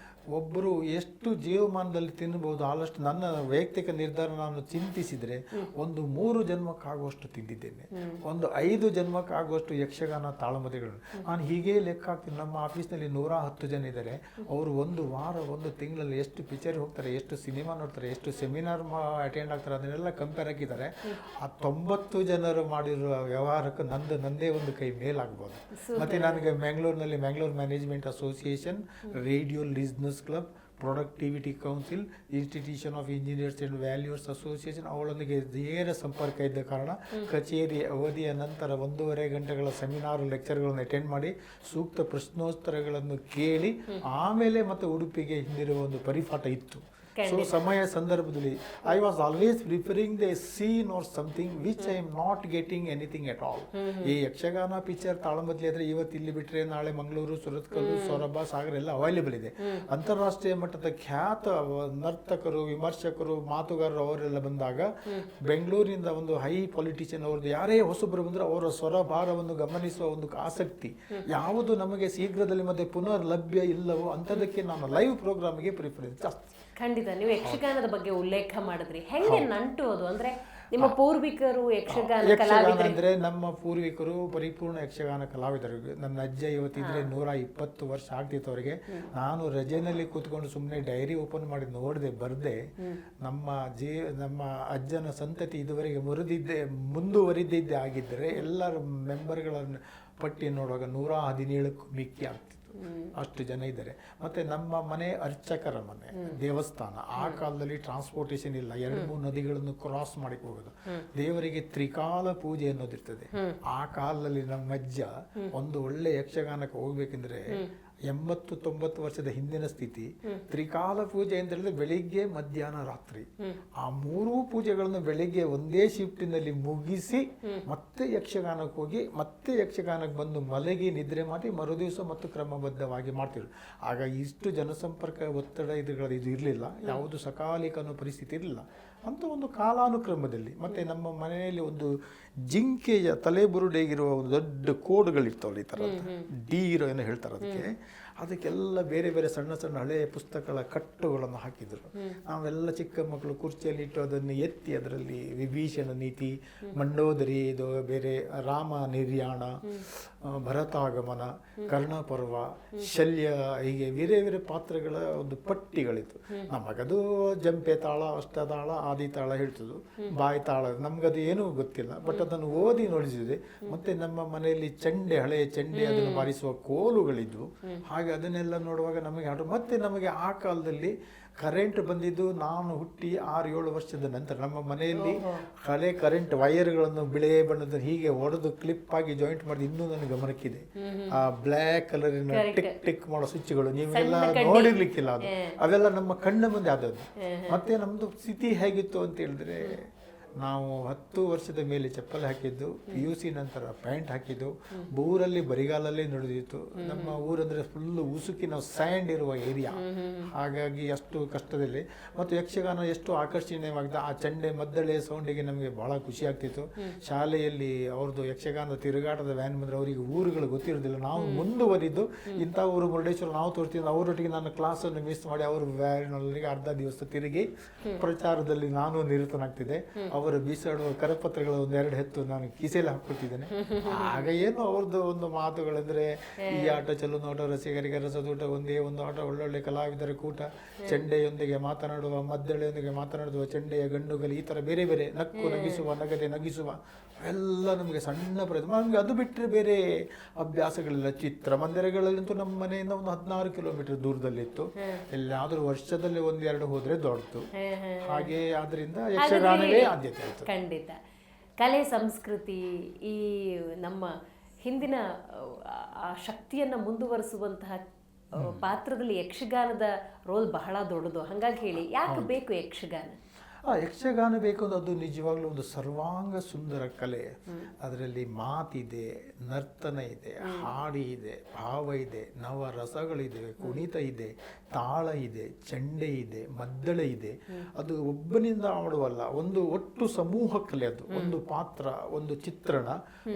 S1: ಒಬ್ಬರು ಎಷ್ಟು ಜೀವಮಾನದಲ್ಲಿ ತಿನ್ನಬಹುದು ಆದಷ್ಟು ನನ್ನ ವೈಯಕ್ತಿಕ ನಿರ್ಧಾರ ನಾನು ಚಿಂತಿಸಿದರೆ ಒಂದು 3 ಜನ್ಮಕ್ಕಾಗುವಷ್ಟು ತಿಂದಿದ್ದೇನೆ, ಒಂದು 5 ಜನ್ಮಕ್ಕಾಗುವಷ್ಟು ಯಕ್ಷಗಾನ ತಾಳಮದ್ದಳೆಗಳು. ನಾನು ಹೀಗೆ ಲೆಕ್ಕ ಹಾಕ್ತೀನಿ. ನಮ್ಮ ಆಫೀಸ್ನಲ್ಲಿ 110 ಜನ ಇದ್ದಾರೆ. ಅವರು ಒಂದು ವಾರ, ಒಂದು ತಿಂಗಳಲ್ಲಿ ಎಷ್ಟು ಪಿಕ್ಚರ್ ಹೋಗ್ತಾರೆ, ಎಷ್ಟು ಸಿನಿಮಾ ನೋಡ್ತಾರೆ, ಎಷ್ಟು ಸೆಮಿನಾರ್ ಅಟೆಂಡ್ ಆಗ್ತಾರೆ, ಅದನ್ನೆಲ್ಲ ಕಂಪೇರ್ ಹಾಕಿದ್ದಾರೆ. ಆ 90 ಜನರು ಮಾಡಿರುವ ವ್ಯವಹಾರಕ್ಕೆ ನಂದೇ ಒಂದು ಕೈ ಮೇಲಾಗ್ಬೋದು. ಮತ್ತೆ ನನಗೆ ಮ್ಯಾಂಗ್ಳೂರಿನಲ್ಲಿ Mangalore management association, radio listeners club, productivity council, institution of engineers and valuers association ಅವಳೊಂದಿಗೆ ನೇರ ಸಂಪರ್ಕ ಇದ್ದ ಕಾರಣ ಕಚೇರಿ ಅವಧಿಯ ನಂತರ 1.5 ಗಂಟೆಗಳ ಸೆಮಿನಾರ್ ಲೆಕ್ಚರ್ಗಳನ್ನು ಅಟೆಂಡ್ ಮಾಡಿ ಸೂಕ್ತ ಪ್ರಶ್ನೋತ್ತರಗಳನ್ನು ಕೇಳಿ ಆಮೇಲೆ ಮತ್ತೆ ಉಡುಪಿಗೆ ಹಿಂದಿರುವ ಒಂದು ಪರಿಪಾಠ ಇತ್ತು. ಸೊ ಸಮಯ ಸಂದರ್ಭದಲ್ಲಿ I was always preferring the scene or something which I am not getting anything at all. ಈ ಯಕ್ಷಗಾನ ಪಿಕ್ಚರ್ ತಾಳಮದ್ದಲೆ ಆದರೆ ಇವತ್ತು ಇಲ್ಲಿ ಬಿಟ್ಟರೆ ನಾಳೆ ಮಂಗಳೂರು, ಸುರತ್ಕಲ್ಲು, ಸೊರಬ, ಸಾಗರ ಎಲ್ಲ ಅವೈಲೇಬಲ್ ಇದೆ. ಅಂತಾರಾಷ್ಟ್ರೀಯ ಮಟ್ಟದ ಖ್ಯಾತ ನರ್ತಕರು, ವಿಮರ್ಶಕರು, ಮಾತುಗಾರರು ಅವರೆಲ್ಲ ಬಂದಾಗ ಬೆಂಗಳೂರಿನಿಂದ ಒಂದು ಹೈ ಪೊಲಿಟಿಷಿಯನ್ ಅವ್ರದ್ದು ಯಾರೇ ಹೊಸಬರು ಬಂದರೆ ಅವರ ಸ್ವರಭಾರವನ್ನು ಗಮನಿಸುವ ಒಂದು ಆಸಕ್ತಿ ಯಾವುದು ನಮಗೆ ಶೀಘ್ರದಲ್ಲಿ ಮತ್ತೆ ಪುನರ್ ಲಭ್ಯ ಇಲ್ಲವೋ ಅಂಥದಕ್ಕೆ ನಾನು ಲೈವ್ ಪ್ರೋಗ್ರಾಮ್ಗೆ ಪ್ರಿಫರೆನ್ಸ್ ಜಾಸ್ತಿ.
S2: ಖಂಡಿತ. ನೀವು ಯಕ್ಷಗಾನದ ಬಗ್ಗೆ ಉಲ್ಲೇಖ ಮಾಡಿದ್ರಿ, ಹೆಂಗೆ ನಂಟು ಅದು? ಅಂದ್ರೆ ನಿಮ್ಮ ಪೂರ್ವಿಕರು ಯಕ್ಷಗಾನ ಕಲಾವಿದರು
S1: ಅಂದ್ರೆ ನಮ್ಮ ಪೂರ್ವಿಕರು ಪರಿಪೂರ್ಣ ಯಕ್ಷಗಾನ ಕಲಾವಿದರು. ನನ್ನ ಅಜ್ಜ ಇವತ್ತಿದ್ರೆ 120 ವರ್ಷ ಆಗ್ತಿತ್ತು ಅವರಿಗೆ. ನಾನು ರಜೆನಲ್ಲಿ ಕೂತ್ಕೊಂಡು ಸುಮ್ಮನೆ ಡೈರಿ ಓಪನ್ ಮಾಡಿ ನೋಡದೆ ಬರ್ದೆ ನಮ್ಮ ಅಜ್ಜನ ಸಂತತಿ ಇದುವರೆಗೆ ಮುಂದುವರಿದಿದ್ದೇ ಆಗಿದ್ದರೆ ಎಲ್ಲರ ಮೆಂಬರ್ಗಳ ಪಟ್ಟಿ ನೋಡುವಾಗ 117ಕ್ಕೂ ಮಿಕ್ಕಿ ಆಗ್ತಿತ್ತು. ಅಷ್ಟು ಜನ ಇದ್ದಾರೆ. ಮತ್ತೆ ನಮ್ಮ ಮನೆ ಅರ್ಚಕರ ಮನೆ, ದೇವಸ್ಥಾನ. ಆ ಕಾಲದಲ್ಲಿ ಟ್ರಾನ್ಸ್ಪೋರ್ಟೇಷನ್ ಇಲ್ಲ, 2-3 ನದಿಗಳನ್ನು ಕ್ರಾಸ್ ಮಾಡಿ ಹೋಗೋದು. ದೇವರಿಗೆ ತ್ರಿಕಾಲ ಪೂಜೆ ಅನ್ನೋದಿರ್ತದೆ. ಆ ಕಾಲದಲ್ಲಿ ನಮ್ಮ ಅಜ್ಜ ಒಂದು ಒಳ್ಳೆ ಯಕ್ಷಗಾನಕ್ಕೆ ಹೋಗ್ಬೇಕೆಂದ್ರೆ 80-90 ವರ್ಷದ ಹಿಂದಿನ ಸ್ಥಿತಿ, ತ್ರಿಕಾಲ ಪೂಜೆ ಅಂತ ಹೇಳಿದ್ರೆ ಬೆಳಿಗ್ಗೆ, ಮಧ್ಯಾಹ್ನ, ರಾತ್ರಿ ಆ 3 ಪೂಜೆಗಳನ್ನು ಬೆಳಿಗ್ಗೆ ಒಂದೇ ಶಿಫ್ಟಿನಲ್ಲಿ ಮುಗಿಸಿ ಮತ್ತೆ ಯಕ್ಷಗಾನಕ್ಕೆ ಹೋಗಿ ಮತ್ತೆ ಯಕ್ಷಗಾನಕ್ಕೆ ಬಂದು ಮಲಗಿ ನಿದ್ರೆ ಮಾಡಿ ಮರುದಿವಸ ಮತ್ತು ಕ್ರಮಬದ್ಧವಾಗಿ ಮಾಡ್ತಿದ್ರು. ಆಗ ಇಷ್ಟು ಜನಸಂಪರ್ಕ, ಒತ್ತಡ ಇದು ಇರಲಿಲ್ಲ, ಯಾವುದು ಸಕಾಲಿಕ ಅನ್ನೋ ಪರಿಸ್ಥಿತಿ ಇರಲಿಲ್ಲ. ಅಂತ ಒಂದು ಕಾಲಾನುಕ್ರಮದಲ್ಲಿ ಮತ್ತೆ ನಮ್ಮ ಮನೆಯಲ್ಲಿ ಒಂದು ಜಿಂಕೆಯ ತಲೆಬುರುಡೆಗಿರುವ ಒಂದು ದೊಡ್ಡ ಕೋಡುಗಳಿರ್ತಾವಲ್ಲ, ಈ ಥರ ಡಿ ಇರೋ ಏನೋ ಹೇಳ್ತಾರೆ ಅದಕ್ಕೆಲ್ಲ ಬೇರೆ ಬೇರೆ ಸಣ್ಣ ಸಣ್ಣ ಹಳೆಯ ಪುಸ್ತಕಗಳ ಕಟ್ಟುಗಳನ್ನು ಹಾಕಿದ್ರು. ನಾವೆಲ್ಲ ಚಿಕ್ಕ ಮಕ್ಕಳು ಕುರ್ಚಿಯಲ್ಲಿ ಇಟ್ಟು ಅದನ್ನು ಎತ್ತಿ ಅದರಲ್ಲಿ ವಿಭೀಷಣ ನೀತಿ, ಮಂಡೋದರಿ, ಇದು ಬೇರೆ ರಾಮ ನಿರ್ಯಾಣ, ಭರತಾಗಮನ, ಕರ್ಣಪರ್ವ, ಶಲ್ಯ, ಹೀಗೆ ಬೇರೆ ಬೇರೆ ಪಾತ್ರಗಳ ಒಂದು ಪಟ್ಟಿಗಳಿತ್ತು. ನಮಗದು ಜಂಪೆ ತಾಳ, ಅಷ್ಟತಾಳ, ಆದಿತಾಳ ಹೇಳ್ತದ್ದು, ಬಾಯಿ ತಾಳ, ನಮಗದು ಏನೂ ಗೊತ್ತಿಲ್ಲ. ಬಟ್ ಅದನ್ನು ಓದಿ ನೋಡಿಸಿದೆ. ಮತ್ತೆ ನಮ್ಮ ಮನೆಯಲ್ಲಿ ಹಳೆಯ ಚಂಡೆ ಅದನ್ನು ಬಾರಿಸುವ ಕೋಲುಗಳಿದ್ವು. ಹಾಗೆ ಅದನ್ನೆಲ್ಲ ನೋಡುವಾಗ ನಮಗೆ ಆ ಕಾಲದಲ್ಲಿ ಕರೆಂಟ್ ಬಂದಿದ್ದು ನಾನು ಹುಟ್ಟಿ 6-7 ವರ್ಷದ ನಂತರ. ನಮ್ಮ ಮನೆಯಲ್ಲಿ ಹಳೆ ಕರೆಂಟ್ ವೈರ್ಗಳನ್ನು ಬಿಳೆ ಬಣ್ಣದ ಹೀಗೆ ಹೊಡೆದು ಕ್ಲಿಪ್ ಆಗಿ ಜಾಯಿಂಟ್ ಮಾಡಿ ಇನ್ನೂ ನನಗೆ ಗಮನಕ್ಕಿದೆ. ಆ ಬ್ಲ್ಯಾಕ್ ಕಲರಿನ ಟಿಕ್ ಟಿಕ್ ಮಾಡೋ ಸ್ವಿಚ್ಗಳು ನೀವೆಲ್ಲ ನೋಡಿರ್ಲಿಕ್ಕಿಲ್ಲ. ಅವೆಲ್ಲ ನಮ್ಮ ಕಣ್ಣ ಮುಂದೆ ಆದದ್ದು. ಮತ್ತೆ ನಮ್ದು ಸ್ಥಿತಿ ಹೇಗಿತ್ತು ಅಂತ ಹೇಳಿದ್ರೆ, ನಾವು 10 ವರ್ಷದ ಮೇಲೆ ಚಪ್ಪಲಿ ಹಾಕಿದ್ದು, PUC ನಂತರ ಪ್ಯಾಂಟ್ ಹಾಕಿದ್ದು, ಊರಲ್ಲಿ ಬರಿಗಾಲಲ್ಲೇ ನಡೆದಿತ್ತು. ನಮ್ಮ ಊರಂದ್ರೆ ಫುಲ್ ಉಸುಕಿನ ಸ್ಯಾಂಡ್ ಇರುವ ಏರಿಯಾ. ಹಾಗಾಗಿ ಅಷ್ಟು ಕಷ್ಟದಲ್ಲಿ ಮತ್ತು ಯಕ್ಷಗಾನ ಎಷ್ಟು ಆಕರ್ಷಣೀಯವಾಗಿದೆ. ಆ ಚಂಡೆ ಮದ್ದಳೆ ಸೌಂಡಿಗೆ ನಮಗೆ ಬಹಳ ಖುಷಿ ಆಗ್ತಿತ್ತು. ಶಾಲೆಯಲ್ಲಿ ಅವ್ರದ್ದು ಯಕ್ಷಗಾನದ ತಿರುಗಾಟದ ವ್ಯಾನ್ ಬಂದರೆ ಅವರಿಗೆ ಊರುಗಳು ಗೊತ್ತಿರೋದಿಲ್ಲ. ನಾವು ಮುಂದುವರಿದ್ದು ಇಂಥ ಊರು ಮುರುಡೇಶ್ವರ ನಾವು ತೋರಿಸ್ತೀವಿ. ಅವರೊಟ್ಟಿಗೆ ನನ್ನ ಕ್ಲಾಸನ್ನು ಮಿಸ್ ಮಾಡಿ ಅವರು ವ್ಯಾನಲ್ಲಿ ಅರ್ಧ ದಿವಸ ತಿರುಗಿ ಪ್ರಚಾರದಲ್ಲಿ ನಾನು ನಿರತನಾಗ್ತಿದ್ದೆ. ಅವರು ಬೀಸಾಡುವ ಕರಪತ್ರಗಳು ಒಂದೆರಡು ಹೆತ್ತು ನಾನು ಕಿಸೆಯಲ್ಲಿ ಹಾಕ್ಕೊಳ್ತಿದ್ದೇನೆ. ಆಗ ಏನು ಅವ್ರದ್ದು ಒಂದು ಮಾತುಗಳಂದ್ರೆ ಈ ಆಟ ಚಲು ನೋಟ ರಸಿಗರಿಗೆ ರಸದೂಟ, ಒಂದೇ ಒಂದು ಆಟ, ಒಳ್ಳೊಳ್ಳೆ ಕಲಾವಿದರ ಕೂಟ, ಚೆಂಡೆಯೊಂದಿಗೆ ಮಾತನಾಡುವ, ಮದ್ದಳೆಯೊಂದಿಗೆ ಮಾತನಾಡುವ, ಚೆಂಡೆಯ ಗಂಡುಗಲಿ, ಈ ತರ ಬೇರೆ ಬೇರೆ ನಕ್ಕು ನಗಿಸುವ, ನಗದೆ ನಗಿಸುವ ಎಲ್ಲ ನಮಗೆ ಸಣ್ಣ ಪ್ರಯತ್ನ. ನಮಗೆ ಅದು ಬಿಟ್ಟರೆ ಬೇರೆ ಅಭ್ಯಾಸಗಳಿಲ್ಲ. ಚಿತ್ರಮಂದಿರಗಳಲ್ಲಂತೂ ನಮ್ಮ ಮನೆಯಿಂದ ಒಂದು 16 ಕಿಲೋಮೀಟರ್ ದೂರದಲ್ಲಿತ್ತು. ಎಲ್ಲಾದ್ರೂ ವರ್ಷದಲ್ಲಿ ಒಂದೆರಡು ಹೋದ್ರೆ ದೊಡ್ಡದು. ಹಾಗೆ ಆದ್ರಿಂದ ಯಕ್ಷಗಾನವೇ ಆದ್ಯತೆ ಆಯ್ತು.
S2: ಖಂಡಿತ. ಕಲೆ ಸಂಸ್ಕೃತಿ ಈ ನಮ್ಮ ಹಿಂದಿನ ಆ ಶಕ್ತಿಯನ್ನ ಮುಂದುವರಿಸುವಂತಹ ಪಾತ್ರದಲ್ಲಿ ಯಕ್ಷಗಾನದ ರೋಲ್ ಬಹಳ ದೊಡ್ಡದು. ಹಾಗಾಗಿ ಹೇಳಿ, ಯಾಕೆ ಬೇಕು ಯಕ್ಷಗಾನ?
S1: ಯಕ್ಷಗಾನ ಬೇಕು ಅಂದ್ರೆ ಅದು ನಿಜವಾಗ್ಲೂ ಒಂದು ಸರ್ವಾಂಗ ಸುಂದರ ಕಲೆ. ಅದರಲ್ಲಿ ಮಾತಿದೆ, ನರ್ತನ ಇದೆ, ಹಾಡಿ ಇದೆ, ಭಾವ ಇದೆ, ನವ ರಸಗಳಿದೆ, ಕುಣಿತ ಇದೆ, ತಾಳ ಇದೆ, ಚೆಂಡೆ ಇದೆ, ಮದ್ದಳೆ ಇದೆ. ಅದು ಒಬ್ಬನಿಂದ ಆಡುವಲ್ಲ, ಒಂದು ಒಟ್ಟು ಸಮೂಹ ಕಲೆ. ಅದು ಒಂದು ಪಾತ್ರ, ಒಂದು ಚಿತ್ರಣ,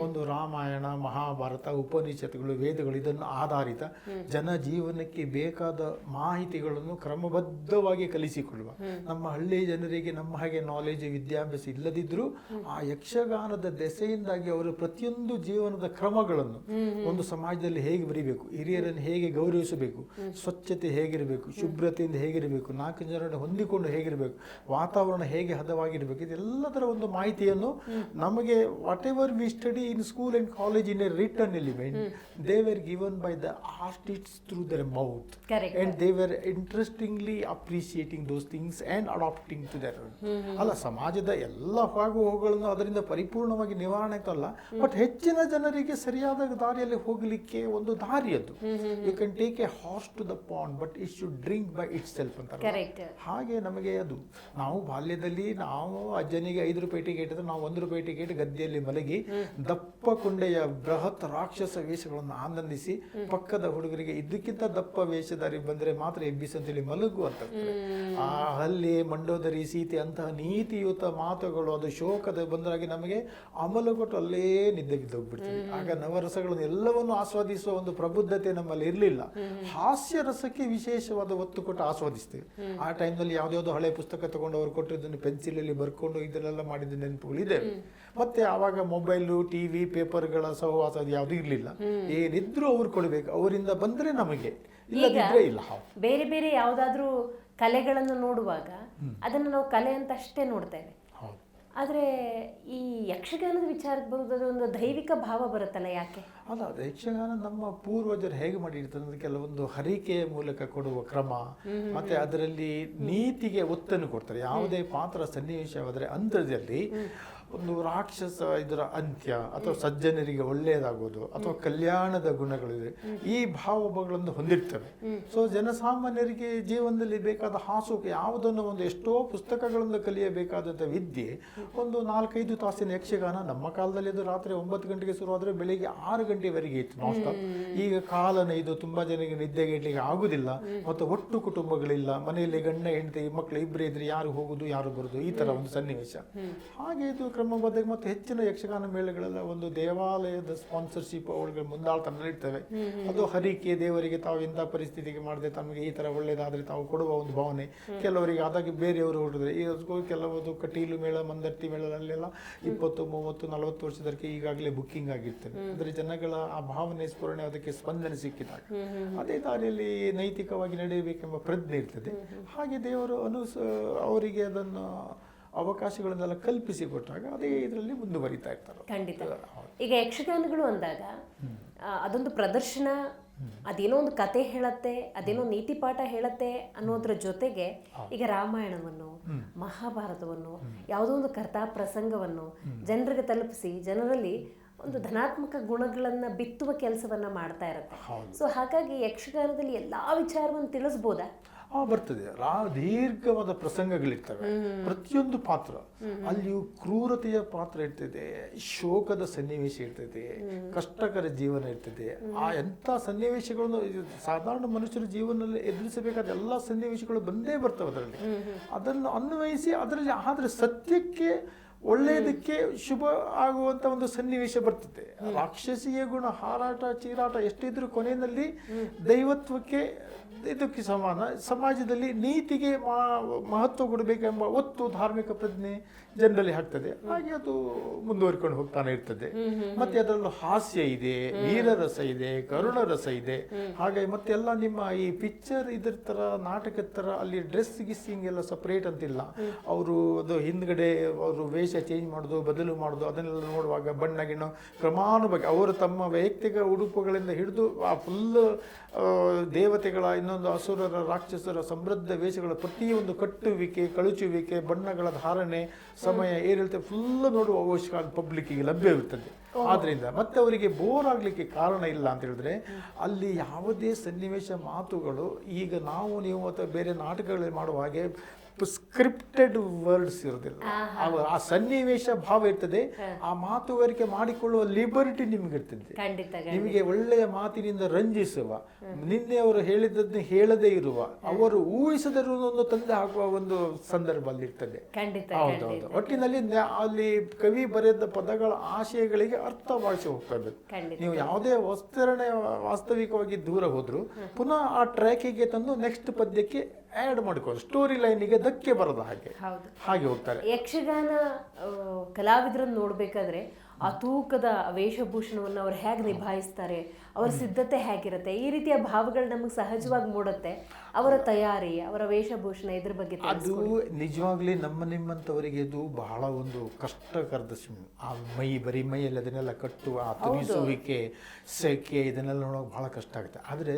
S1: ಒಂದು ರಾಮಾಯಣ, ಮಹಾಭಾರತ, ಉಪನಿಷತ್ತುಗಳು, ವೇದಗಳು, ಇದನ್ನು ಆಧಾರಿತ ಜನಜೀವನಕ್ಕೆ ಬೇಕಾದ ಮಾಹಿತಿಗಳನ್ನು ಕ್ರಮಬದ್ಧವಾಗಿ ಕಲಿಸಿಕೊಳ್ಳುವ. ನಮ್ಮ ಹಳ್ಳಿ ಜನರಿಗೆ ನಮ್ಮ ಹಾಗೆ ನಾಲೆಜ್, ವಿದ್ಯಾಭ್ಯಾಸ ಇಲ್ಲದಿದ್ರೂ ಆ ಯಕ್ಷಗಾನದ ದೆಸೆಯಿಂದಾಗಿ ಅವರು ಪ್ರತಿಯೊಂದು ಜೀವನದ ಕ್ರಮಗಳನ್ನು, ಒಂದು ಸಮಾಜದಲ್ಲಿ ಹೇಗೆ ಬರೀಬೇಕು, ಹಿರಿಯರನ್ನು ಹೇಗೆ ಗೌರವಿಸಬೇಕು, ಸ್ವಚ್ಛತೆ ಹೇಗಿರಬೇಕು, ಶುಭ್ರತೆಯಿಂದ ಹೇಗಿರಬೇಕು, 4 ಜನರನ್ನು ಹೊಂದಿಕೊಂಡು ಹೇಗಿರಬೇಕು, ವಾತಾವರಣ ಹೇಗೆ ಹದವಾಗಿರಬೇಕು, ಇದೆಲ್ಲದರ ಒಂದು ಮಾಹಿತಿಯನ್ನು ನಮಗೆ whatever we study in school and college in a return element, they were given by the artists through their mouth, and they were interestingly appreciating those things and adapting to their. ಅಲ್ಲ, ಸಮಾಜದ ಎಲ್ಲ ಹೋಗುಗಳನ್ನು ಅದರಿಂದ ಪರಿಪೂರ್ಣವಾಗಿ ನಿವಾರಣೆ ಅಲ್ಲ, ಬಟ್ ಹೆಚ್ಚಿನ ಜನರಿಗೆ ಸರಿಯಾದ ದಾರಿಯಲ್ಲಿ ಹೋಗಲಿಕ್ಕೆ ಒಂದು ದಾರಿ ಅದು. You can take a horse to the pond but it should drink by itself ಅಂತ. ಹಾಗೆ ನಮಗೆ ಅದು, ನಾವು ಬಾಲ್ಯದಲ್ಲಿ ನಾವು ಅಜ್ಜನಿಗೆ 5 ರೂಪಾಯಿ ಟಿಕೆಟ್ ಇದ್ರೆ ನಾವು 1 ರೂಪಾಯಿ ಟಿಕೆಟ್ ಗದ್ದೆಯಲ್ಲಿ ಮಲಗಿ ದಪ್ಪ ಕೊಂಡೆಯ ಬೃಹತ್ ರಾಕ್ಷಸ ವೇಷಗಳನ್ನು ಆನಂದಿಸಿ, ಪಕ್ಕದ ಹುಡುಗರಿಗೆ ಇದಕ್ಕಿಂತ ದಪ್ಪ ವೇಷಧಾರಿ ಬಂದರೆ ಮಾತ್ರ ಎಬ್ಬಿಸಿ ಅಂತೇಳಿ ಮಲಗುವಂತ. ಆ ಹಲ್ಲೆ, ಮಂಡೋದರಿ, ಸೀತೆ ಅಂತಹ ನೀತಿಯುತ ಮಾತುಗಳು, ಅದು ಶೋಕದ ಬಂದಾಗಿ ನಮಗೆ ಅಮಲು ಕೊಟ್ಟು ಅಲ್ಲೇ ನಿದ್ದೆ ಬಿದ್ದೋಗ್ಬಿಡ್ತೀವಿ. ಆಗ ನವರಸಗಳನ್ನು ಎಲ್ಲವನ್ನು ಆಸ್ವಾದಿಸುವ ಒಂದು ಪ್ರಬುದ್ಧತೆ ನಮ್ಮಲ್ಲಿ ಇರಲಿಲ್ಲ. ಹಾಸ್ಯ ರಸಕ್ಕೆ ವಿಶೇಷವಾದ ಒತ್ತು ಕೊಟ್ಟು ಆಸ್ವಾದಿಸ್ತೇವೆ. ಆ ಟೈಮ್ನಲ್ಲಿ ಯಾವುದ್ಯಾವುದೋ ಹಳೆ ಪುಸ್ತಕ ತಗೊಂಡು ಅವ್ರು ಕೊಟ್ಟಿದ್ದನ್ನು ಪೆನ್ಸಿಲಲ್ಲಿ ಬರ್ಕೊಂಡು ಇದನ್ನೆಲ್ಲ ಮಾಡಿದ ನೆನಪುಗಳಿದೆ. ಮತ್ತೆ ಆವಾಗ ಮೊಬೈಲು, ಟಿವಿ, ಪೇಪರ್ಗಳ ಸಹವಾಸ ಅದು ಯಾವುದೂ ಇರಲಿಲ್ಲ. ಏನಿದ್ರು ಅವ್ರು ಕೊಡಬೇಕು, ಅವರಿಂದ ಬಂದ್ರೆ ನಮಗೆ, ಇಲ್ಲದಿದ್ರೆ ಇಲ್ಲ.
S2: ಬೇರೆ ಬೇರೆ ಯಾವುದಾದ್ರೂ ಕಲೆಗಳನ್ನು ನೋಡುವಾಗ ಅದನ್ನು ನಾವು ಕಲೆ ಅಂತ ಅಷ್ಟೇ ನೋಡ್ತೇವೆ. ಆದರೆ ಈ ಯಕ್ಷಗಾನದ ವಿಚಾರಕ್ಕೆ ಬರೋದಾದ್ರೆ ಒಂದು ದೈವಿಕ ಭಾವ ಬರುತ್ತಲ್ಲ, ಯಾಕೆ?
S1: ಅಲ್ಲ, ಯಕ್ಷಗಾನ ನಮ್ಮ ಪೂರ್ವಜರು ಹೇಗೆ ಮಾಡಿರ್ತಾರೆ ಅಂದ್ರೆ ಕೆಲವೊಂದು ಹರಿಕೆಯ ಮೂಲಕ ಕೊಡುವ ಕ್ರಮ, ಮತ್ತೆ ಅದರಲ್ಲಿ ನೀತಿಗೆ ಒತ್ತನ್ನು ಕೊಡ್ತಾರೆ. ಯಾವುದೇ ಪಾತ್ರ ಸನ್ನಿವೇಶವಾದರೆ ಅಂತ್ಯದಲ್ಲಿ ಒಂದು ರಾಕ್ಷಸ ಇದರ ಅಂತ್ಯ, ಅಥವಾ ಸಜ್ಜನರಿಗೆ ಒಳ್ಳೆಯದಾಗೋದು, ಅಥವಾ ಕಲ್ಯಾಣದ ಗುಣಗಳಿದೆ, ಈ ಭಾವಗಳನ್ನು ಹೊಂದಿರ್ತವೆ. ಸೊ ಜನಸಾಮಾನ್ಯರಿಗೆ ಜೀವನದಲ್ಲಿ ಬೇಕಾದ ಹಾಸುಗೆ ಯಾವುದನ್ನು ಒಂದು ಎಷ್ಟೋ ಪುಸ್ತಕಗಳಿಂದ ಕಲಿಯಬೇಕಾದಂಥ ವಿದ್ಯೆ ಒಂದು 4-5 ತಾಸಿನ ಯಕ್ಷಗಾನ. ನಮ್ಮ ಕಾಲದಲ್ಲಿ ಅದು ರಾತ್ರಿ 9 ಗಂಟೆಗೆ ಶುರುವಾದರೆ ಬೆಳಿಗ್ಗೆ 6 ಗಂಟೆವರೆಗೆ ಇತ್ತು ನಾನ್ ಸ್ಟಾಪ್. ಈಗ ಕಾಲನ ಇದು ತುಂಬಾ ಜನರಿಗೆ ನಿದ್ದೆಗೆ ಇಡ್ಲಿಕ್ಕೆ ಆಗುದಿಲ್ಲ, ಮತ್ತು ಒಟ್ಟು ಕುಟುಂಬಗಳಿಲ್ಲ, ಮನೆಯಲ್ಲಿ ಗಂಡ ಹೆಂಡತಿ ಮಕ್ಕಳು ಇಬ್ಬರೇ ಇದ್ರೆ ಯಾರು ಹೋಗುದು ಯಾರು ಬರುದು, ಈ ತರ ಒಂದು ಸನ್ನಿವೇಶ. ಹಾಗೆ ಇದು ಕ್ರಮಬದ್ಧ. ಮತ್ತು ಹೆಚ್ಚಿನ ಯಕ್ಷಗಾನ ಮೇಳಗಳೆಲ್ಲ ಒಂದು ದೇವಾಲಯದ ಸ್ಪಾನ್ಸರ್ಶಿಪ್ ಅವುಗಳ ಮುಂದಾಳ್ತನ ಇರ್ತವೆ. ಅದು ಹರಿಕೆ, ದೇವರಿಗೆ ತಾವು ಇಂಥ ಪರಿಸ್ಥಿತಿಗೆ ಮಾಡದೆ ತಮಗೆ ಈ ತರ ಒಳ್ಳೇದಾದ್ರೆ ತಾವು ಕೊಡುವ ಒಂದು ಭಾವನೆ. ಕೆಲವರಿಗೆ ಆದಾಗಿ ಬೇರೆಯವರು ಹೊರಡಿದ್ರೆ ಈಗ ಕೆಲವೊಂದು ಕಟೀಲು ಮೇಳ, ಮಂದಟ್ಟಿ ಮೇಳದಲ್ಲೆಲ್ಲ 20, 30, 40 ವರ್ಷದಕ್ಕೆ ಈಗಾಗಲೇ ಬುಕ್ಕಿಂಗ್ ಆಗಿರ್ತವೆ. ಅಂದ್ರೆ ಜನಗಳ ಆ ಭಾವನೆ ಸ್ಫುರಣೆ, ಅದಕ್ಕೆ ಸ್ಪಂದನೆ ಸಿಕ್ಕಿದಾಗ ಅದೇ ದಾರಿಯಲ್ಲಿ ನೈತಿಕವಾಗಿ ನಡೆಯಬೇಕೆಂಬ ಪ್ರಜ್ಞೆ ಇರ್ತದೆ. ಹಾಗೆ ದೇವರು ಅವರಿಗೆ ಅದನ್ನು ಅವಕಾಶಗಳನ್ನೆಲ್ಲ ಕಲ್ಪಿಸಿ ಕೊಟ್ಟಾಗ ಅದೇ ಇದರಲ್ಲಿ ಮುಂದುವರಿತಾ ಇರ್ತಾರೆ.
S2: ಖಂಡಿತ. ಈಗ ಯಕ್ಷಗಾನಗಳು ಅಂದಾಗ ಅದೊಂದು ಪ್ರದರ್ಶನ, ಅದೇನೋ ಒಂದು ಕತೆ ಹೇಳತ್ತೆ, ಅದೇನೋ ನೀತಿ ಪಾಠ ಹೇಳತ್ತೆ ಅನ್ನೋದ್ರ ಜೊತೆಗೆ ಈಗ ರಾಮಾಯಣವನ್ನು, ಮಹಾಭಾರತವನ್ನು, ಯಾವುದೋ ಒಂದು ಕಥಾ ಪ್ರಸಂಗವನ್ನು ಜನರಿಗೆ ತಲುಪಿಸಿ ಜನರಲ್ಲಿ ಒಂದು ಧನಾತ್ಮಕ ಗುಣಗಳನ್ನ ಬಿತ್ತುವ ಕೆಲಸವನ್ನ ಮಾಡ್ತಾ ಇರುತ್ತೆ. ಸೊ ಹಾಗಾಗಿ ಯಕ್ಷಗಾನದಲ್ಲಿ ಎಲ್ಲಾ ವಿಚಾರವನ್ನು ತಿಳಿಸ್ಬೋದಾ?
S1: ಬರ್ತದೆ. ದೀರ್ಘವಾದ ಪ್ರಸಂಗಗಳಿರ್ತವೆ. ಪ್ರತಿಯೊಂದು ಪಾತ್ರ ಅಲ್ಲಿಯೂ ಕ್ರೂರತೆಯ ಪಾತ್ರ ಇರ್ತದೆ, ಶೋಕದ ಸನ್ನಿವೇಶ ಇರ್ತದೆ, ಕಷ್ಟಕರ ಜೀವನ ಇರ್ತದೆ. ಆ ಎಂಥ ಸನ್ನಿವೇಶಗಳನ್ನು ಸಾಧಾರಣ ಮನುಷ್ಯರ ಜೀವನದಲ್ಲಿ ಎದುರಿಸಬೇಕಾದ ಎಲ್ಲ ಸನ್ನಿವೇಶಗಳು ಬಂದೇ ಬರ್ತವೆ ಅದರಲ್ಲಿ. ಅದನ್ನು ಅನ್ವಯಿಸಿ ಅದರಲ್ಲಿ ಆದರೆ ಸತ್ಯಕ್ಕೆ ಒಳ್ಳೆಯದಕ್ಕೆ ಶುಭ ಆಗುವಂತ ಒಂದು ಸನ್ನಿವೇಶ ಬರ್ತದೆ. ರಾಕ್ಷಸಿಯ ಗುಣ ಹಾರಾಟ ಚೀರಾಟ ಎಷ್ಟಿದ್ರು ಕೊನೆಯಲ್ಲಿ ದೈವತ್ವಕ್ಕೆ ಇದಕ್ಕೆ ಸಮಾನ. ಸಮಾಜದಲ್ಲಿ ನೀತಿಗೆ ಮಹತ್ವ ಕೊಡಬೇಕೆಂಬ ಒತ್ತು ಧಾರ್ಮಿಕ ಪ್ರಜ್ಞೆ ಜನರಲ್ಲಿ ಆಗ್ತದೆ. ಹಾಗೆ ಅದು ಮುಂದುವರಿಕೊಂಡು ಹೋಗ್ತಾನೆ ಇರ್ತದೆ. ಮತ್ತೆ ಅದರಲ್ಲೂ ಹಾಸ್ಯ ಇದೆ, ವೀರರಸ ಇದೆ, ಕರುಣ ರಸ ಇದೆ. ಹಾಗೆ ಮತ್ತೆ ಎಲ್ಲ ನಿಮ್ಮ ಈ ಪಿಕ್ಚರ್ ಇದ್ರ ತರ ನಾಟಕದ ತರ ಅಲ್ಲಿ ಡ್ರೆಸ್ ಗಿಸ್ಸಿಂಗ್ ಎಲ್ಲ ಸಪರೇಟ್ ಅಂತಿಲ್ಲ. ಅವರು ಅದು ಹಿಂದ್ಗಡೆ ಅವರು ವೇಷ ಚೇಂಜ್ ಮಾಡೋದು ಬದಲು ಮಾಡೋದು ಅದನ್ನೆಲ್ಲ ನೋಡುವಾಗ ಬಣ್ಣ ಗಿಣ್ಣ ಕ್ರಮಾನುಭಾಗಿ ಅವರು ತಮ್ಮ ವೈಯಕ್ತಿಕ ಉಡುಪುಗಳಿಂದ ಹಿಡಿದು ಆ ಫುಲ್ ದೇವತೆಗಳ ಇನ್ನೊಂದು ಅಸುರರ ರಾಕ್ಷಸರ ಸಮೃದ್ಧ ವೇಷಗಳ ಪ್ರತಿಯೊಂದು ಕಟ್ಟುವಿಕೆ ಕಳುಚುವಿಕೆ ಬಣ್ಣಗಳ ಧಾರಣೆ ಸಮಯ ಏರಿರುತ್ತೆ ಫುಲ್ ನೋಡುವ ಅವಶ್ಯಕ ಪಬ್ಲಿಕ್ಕಿಗೆ ಲಭ್ಯ ಇರುತ್ತದೆ. ಆದ್ರಿಂದ ಮತ್ತೆ ಅವರಿಗೆ ಬೋರ್ ಆಗ್ಲಿಕ್ಕೆ ಕಾರಣ ಇಲ್ಲ ಅಂತ ಹೇಳಿದ್ರೆ ಅಲ್ಲಿ ಯಾವುದೇ ಸನ್ನಿವೇಶ ಮಾತುಗಳು ಈಗ ನಾವು ನೀವು ಅಥವಾ ಬೇರೆ ನಾಟಕಗಳಲ್ಲಿ ಮಾಡುವ ಹಾಗೆ ಸ್ಕ್ರಿಪ್ಟೆಡ್ ವರ್ಡ್ಸ್ ಇರೋದಿಲ್ಲ. ಆ ಸನ್ನಿವೇಶ ಭಾವ ಇರ್ತದೆ. ಆ ಮಾತುಗಾರಿಕೆ ಮಾಡಿಕೊಳ್ಳುವ ಲಿಬರ್ಟಿ ನಿಮ್ಗೆ ಇರ್ತದೆ. ನಿಮಗೆ ಒಳ್ಳೆಯ ಮಾತಿನಿಂದ ರಂಜಿಸುವ, ನಿನ್ನೆ ಅವರು ಹೇಳಿದ್ದನ್ನು ಹೇಳದೇ ಇರುವ, ಅವರು ಊಹಿಸದಿರುವುದನ್ನು ತಂದೆ ಹಾಕುವ ಒಂದು ಸಂದರ್ಭ ಅಲ್ಲಿ ಇರ್ತದೆ. ಹೌದೌದು. ಒಟ್ಟಿನಲ್ಲಿ ಅಲ್ಲಿ ಕವಿ ಬರೆದ ಪದಗಳ ಆಶಯಗಳಿಗೆ ಅರ್ಥವಾಗಿ ಹೋಗ್ತದೆ. ನೀವು ಯಾವುದೇ ವಾಸ್ತವಿಕವಾಗಿ ದೂರ ಹೋದ್ರು ಪುನಃ ಆ ಟ್ರ್ಯಾಕಿಗೆ ತಂದು ನೆಕ್ಸ್ಟ್ ಪದ್ಯಕ್ಕೆ ಆ್ಯಡ್ ಮಾಡ್ಕೊಂಡು ಸ್ಟೋರಿ ಲೈನಿಗೆ ಧಕ್ಕೆ ಬರದ ಹಾಗೆ ಹೋಗ್ತಾರೆ.
S2: ಯಕ್ಷಗಾನ ಕಲಾವಿದರನ್ನು ನೋಡ್ಬೇಕಾದ್ರೆ ಆ ತೂಕದ ವೇಷಭೂಷಣವನ್ನು ಅವ್ರು ಹೇಗೆ ನಿಭಾಯಿಸ್ತಾರೆ, ಅವರ ಸಿದ್ಧತೆ ಹೇಗಿರುತ್ತೆ, ಈ ರೀತಿಯ ಭಾವಗಳು ನಮಗೆ ಸಹಜವಾಗಿ ಮೂಡುತ್ತೆ. ಅವರ ತಯಾರಿ, ಅವರ ವೇಷಭೂಷಣ ಇದ್ರ ಬಗ್ಗೆ
S1: ಅದು ನಿಜವಾಗ್ಲಿ ನಿಮ್ಮಂಥವರಿಗೆ ಇದು ಬಹಳ ಒಂದು ಕಷ್ಟಕರದ. ಆ ಬರೀ ಮೈಯಲ್ಲಿ ಅದನ್ನೆಲ್ಲ ಕಟ್ಟುವ ಆ ತುರಿಸುವಿಕೆ ಸೆಕೆ ಇದನ್ನೆಲ್ಲ ನೋಡೋಕೆ ಬಹಳ ಕಷ್ಟ ಆಗುತ್ತೆ. ಆದರೆ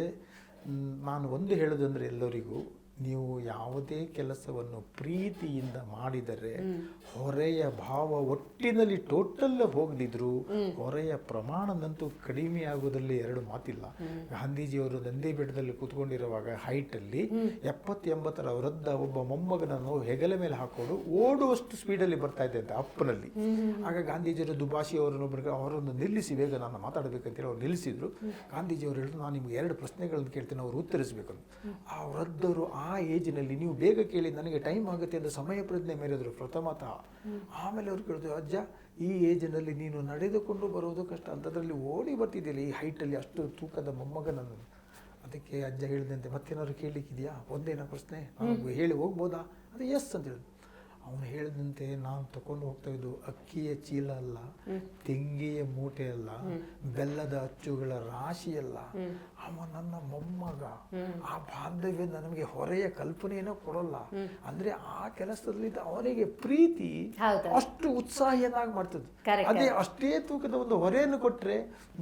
S1: ನಾನು ಒಂದು ಹೇಳೋದಂದ್ರೆ ಎಲ್ಲರಿಗೂ ನೀವು ಯಾವುದೇ ಕೆಲಸವನ್ನು ಪ್ರೀತಿಯಿಂದ ಮಾಡಿದರೆ ಹೊರೆಯ ಭಾವ ಒಟ್ಟಿನಲ್ಲಿ ಟೋಟಲ್ ಹೋಗದಿದ್ರು ಹೊರೆಯ ಪ್ರಮಾಣದಂತೂ ಕಡಿಮೆ ಆಗುವುದರಲ್ಲಿ ಎರಡು ಮಾತಿಲ್ಲ. ಗಾಂಧೀಜಿಯವರು ನಂದಿ ಬೆಟ್ಟದಲ್ಲಿ ಕೂತ್ಕೊಂಡಿರುವಾಗ ಹೈಟಲ್ಲಿ 70-80 ವೃದ್ಧ ಒಬ್ಬ ಮೊಮ್ಮಗನನ್ನು ಹೆಗಲ ಮೇಲೆ ಹಾಕೊಂಡು ಓಡುವಷ್ಟು ಸ್ಪೀಡಲ್ಲಿ ಬರ್ತಾ ಇದೆ ಅಂತ ಅಪ್ಪನಲ್ಲಿ. ಆಗ ಗಾಂಧೀಜಿಯವರು ದುಬಾಷಿ ಅವರನ್ನು ನಿಲ್ಲಿಸಿ ಬೇಗ ನಾನು ಮಾತಾಡಬೇಕಂತೇಳಿ ಅವ್ರು ನಿಲ್ಲಿಸಿದ್ರು. ಗಾಂಧೀಜಿಯವರು ಹೇಳಿದ್ರು ನಾನು ನಿಮ್ಗೆ 2 ಪ್ರಶ್ನೆಗಳನ್ನು ಕೇಳ್ತೀನಿ, ಅವರು ಉತ್ತರಿಸಬೇಕು. ಆ ವೃದ್ಧರು ಆ ಏಜಿನಲ್ಲಿ ನೀವು ಬೇಗ ಕೇಳಿ ನನಗೆ ಟೈಮ್ ಆಗುತ್ತೆ ಅಂತ ಸಮಯ ಪ್ರಜ್ಞೆ ಮೇರಿದ್ರು ಪ್ರಥಮತಃ. ಆಮೇಲೆ ಅವ್ರು ಕೇಳಿದ್ರು, ಅಜ್ಜ ಈ ಏಜಿನಲ್ಲಿ ನೀನು ನಡೆದುಕೊಂಡು ಬರೋದು ಕಷ್ಟ, ಅಂಥದ್ರಲ್ಲಿ ಓಡಿ ಬರ್ತಿದ್ದಿಲ್ಲ ಈ ಹೈಟಲ್ಲಿ ಅಷ್ಟು ತೂಕದ ಮೊಮ್ಮಗನನ್ನು. ಅದಕ್ಕೆ ಅಜ್ಜ ಹೇಳಿದಂತೆ ಮತ್ತೇನಾದ್ರು ಕೇಳಲಿಕ್ಕಿದೆಯಾ, ಒಂದೇನೋ ಪ್ರಶ್ನೆ ನಾವು ಹೇಳಿ ಹೋಗ್ಬೋದಾ? ಅದು ಎಸ್ ಅಂತ ಹೇಳಿದ್ರು. ಅವನು ಹೇಳಿದಂತೆ ನಾನು ತಗೊಂಡು ಹೋಗ್ತಾ ಇದ್ದು ಅಕ್ಕಿಯ ಚೀಲ ಅಲ್ಲ, ತೆಂಗಿಯ ಮೂಟೆ ಅಲ್ಲ, ಬೆಲ್ಲದ ಅಚ್ಚುಗಳ ರಾಶಿ ಅಲ್ಲ, ಅವ ನನ್ನ ಮೊಮ್ಮಗ. ಆ ಬಾಂಧವ್ಯ ನಮಗೆ ಹೊರೆಯ ಕಲ್ಪನೆಯನ್ನು ಕೊಡಲ್ಲ. ಅಂದ್ರೆ ಆ ಕೆಲಸದಲ್ಲಿ ಅವನಿಗೆ ಪ್ರೀತಿ ಅಷ್ಟು ಉತ್ಸಾಹಿಯನ್ನಾಗಿ ಮಾಡ್ತದೆ. ಅದೇ ಅಷ್ಟೇ ತೂಕದ ಒಂದು ಹೊರೆಯನ್ನು ಕೊಟ್ರೆ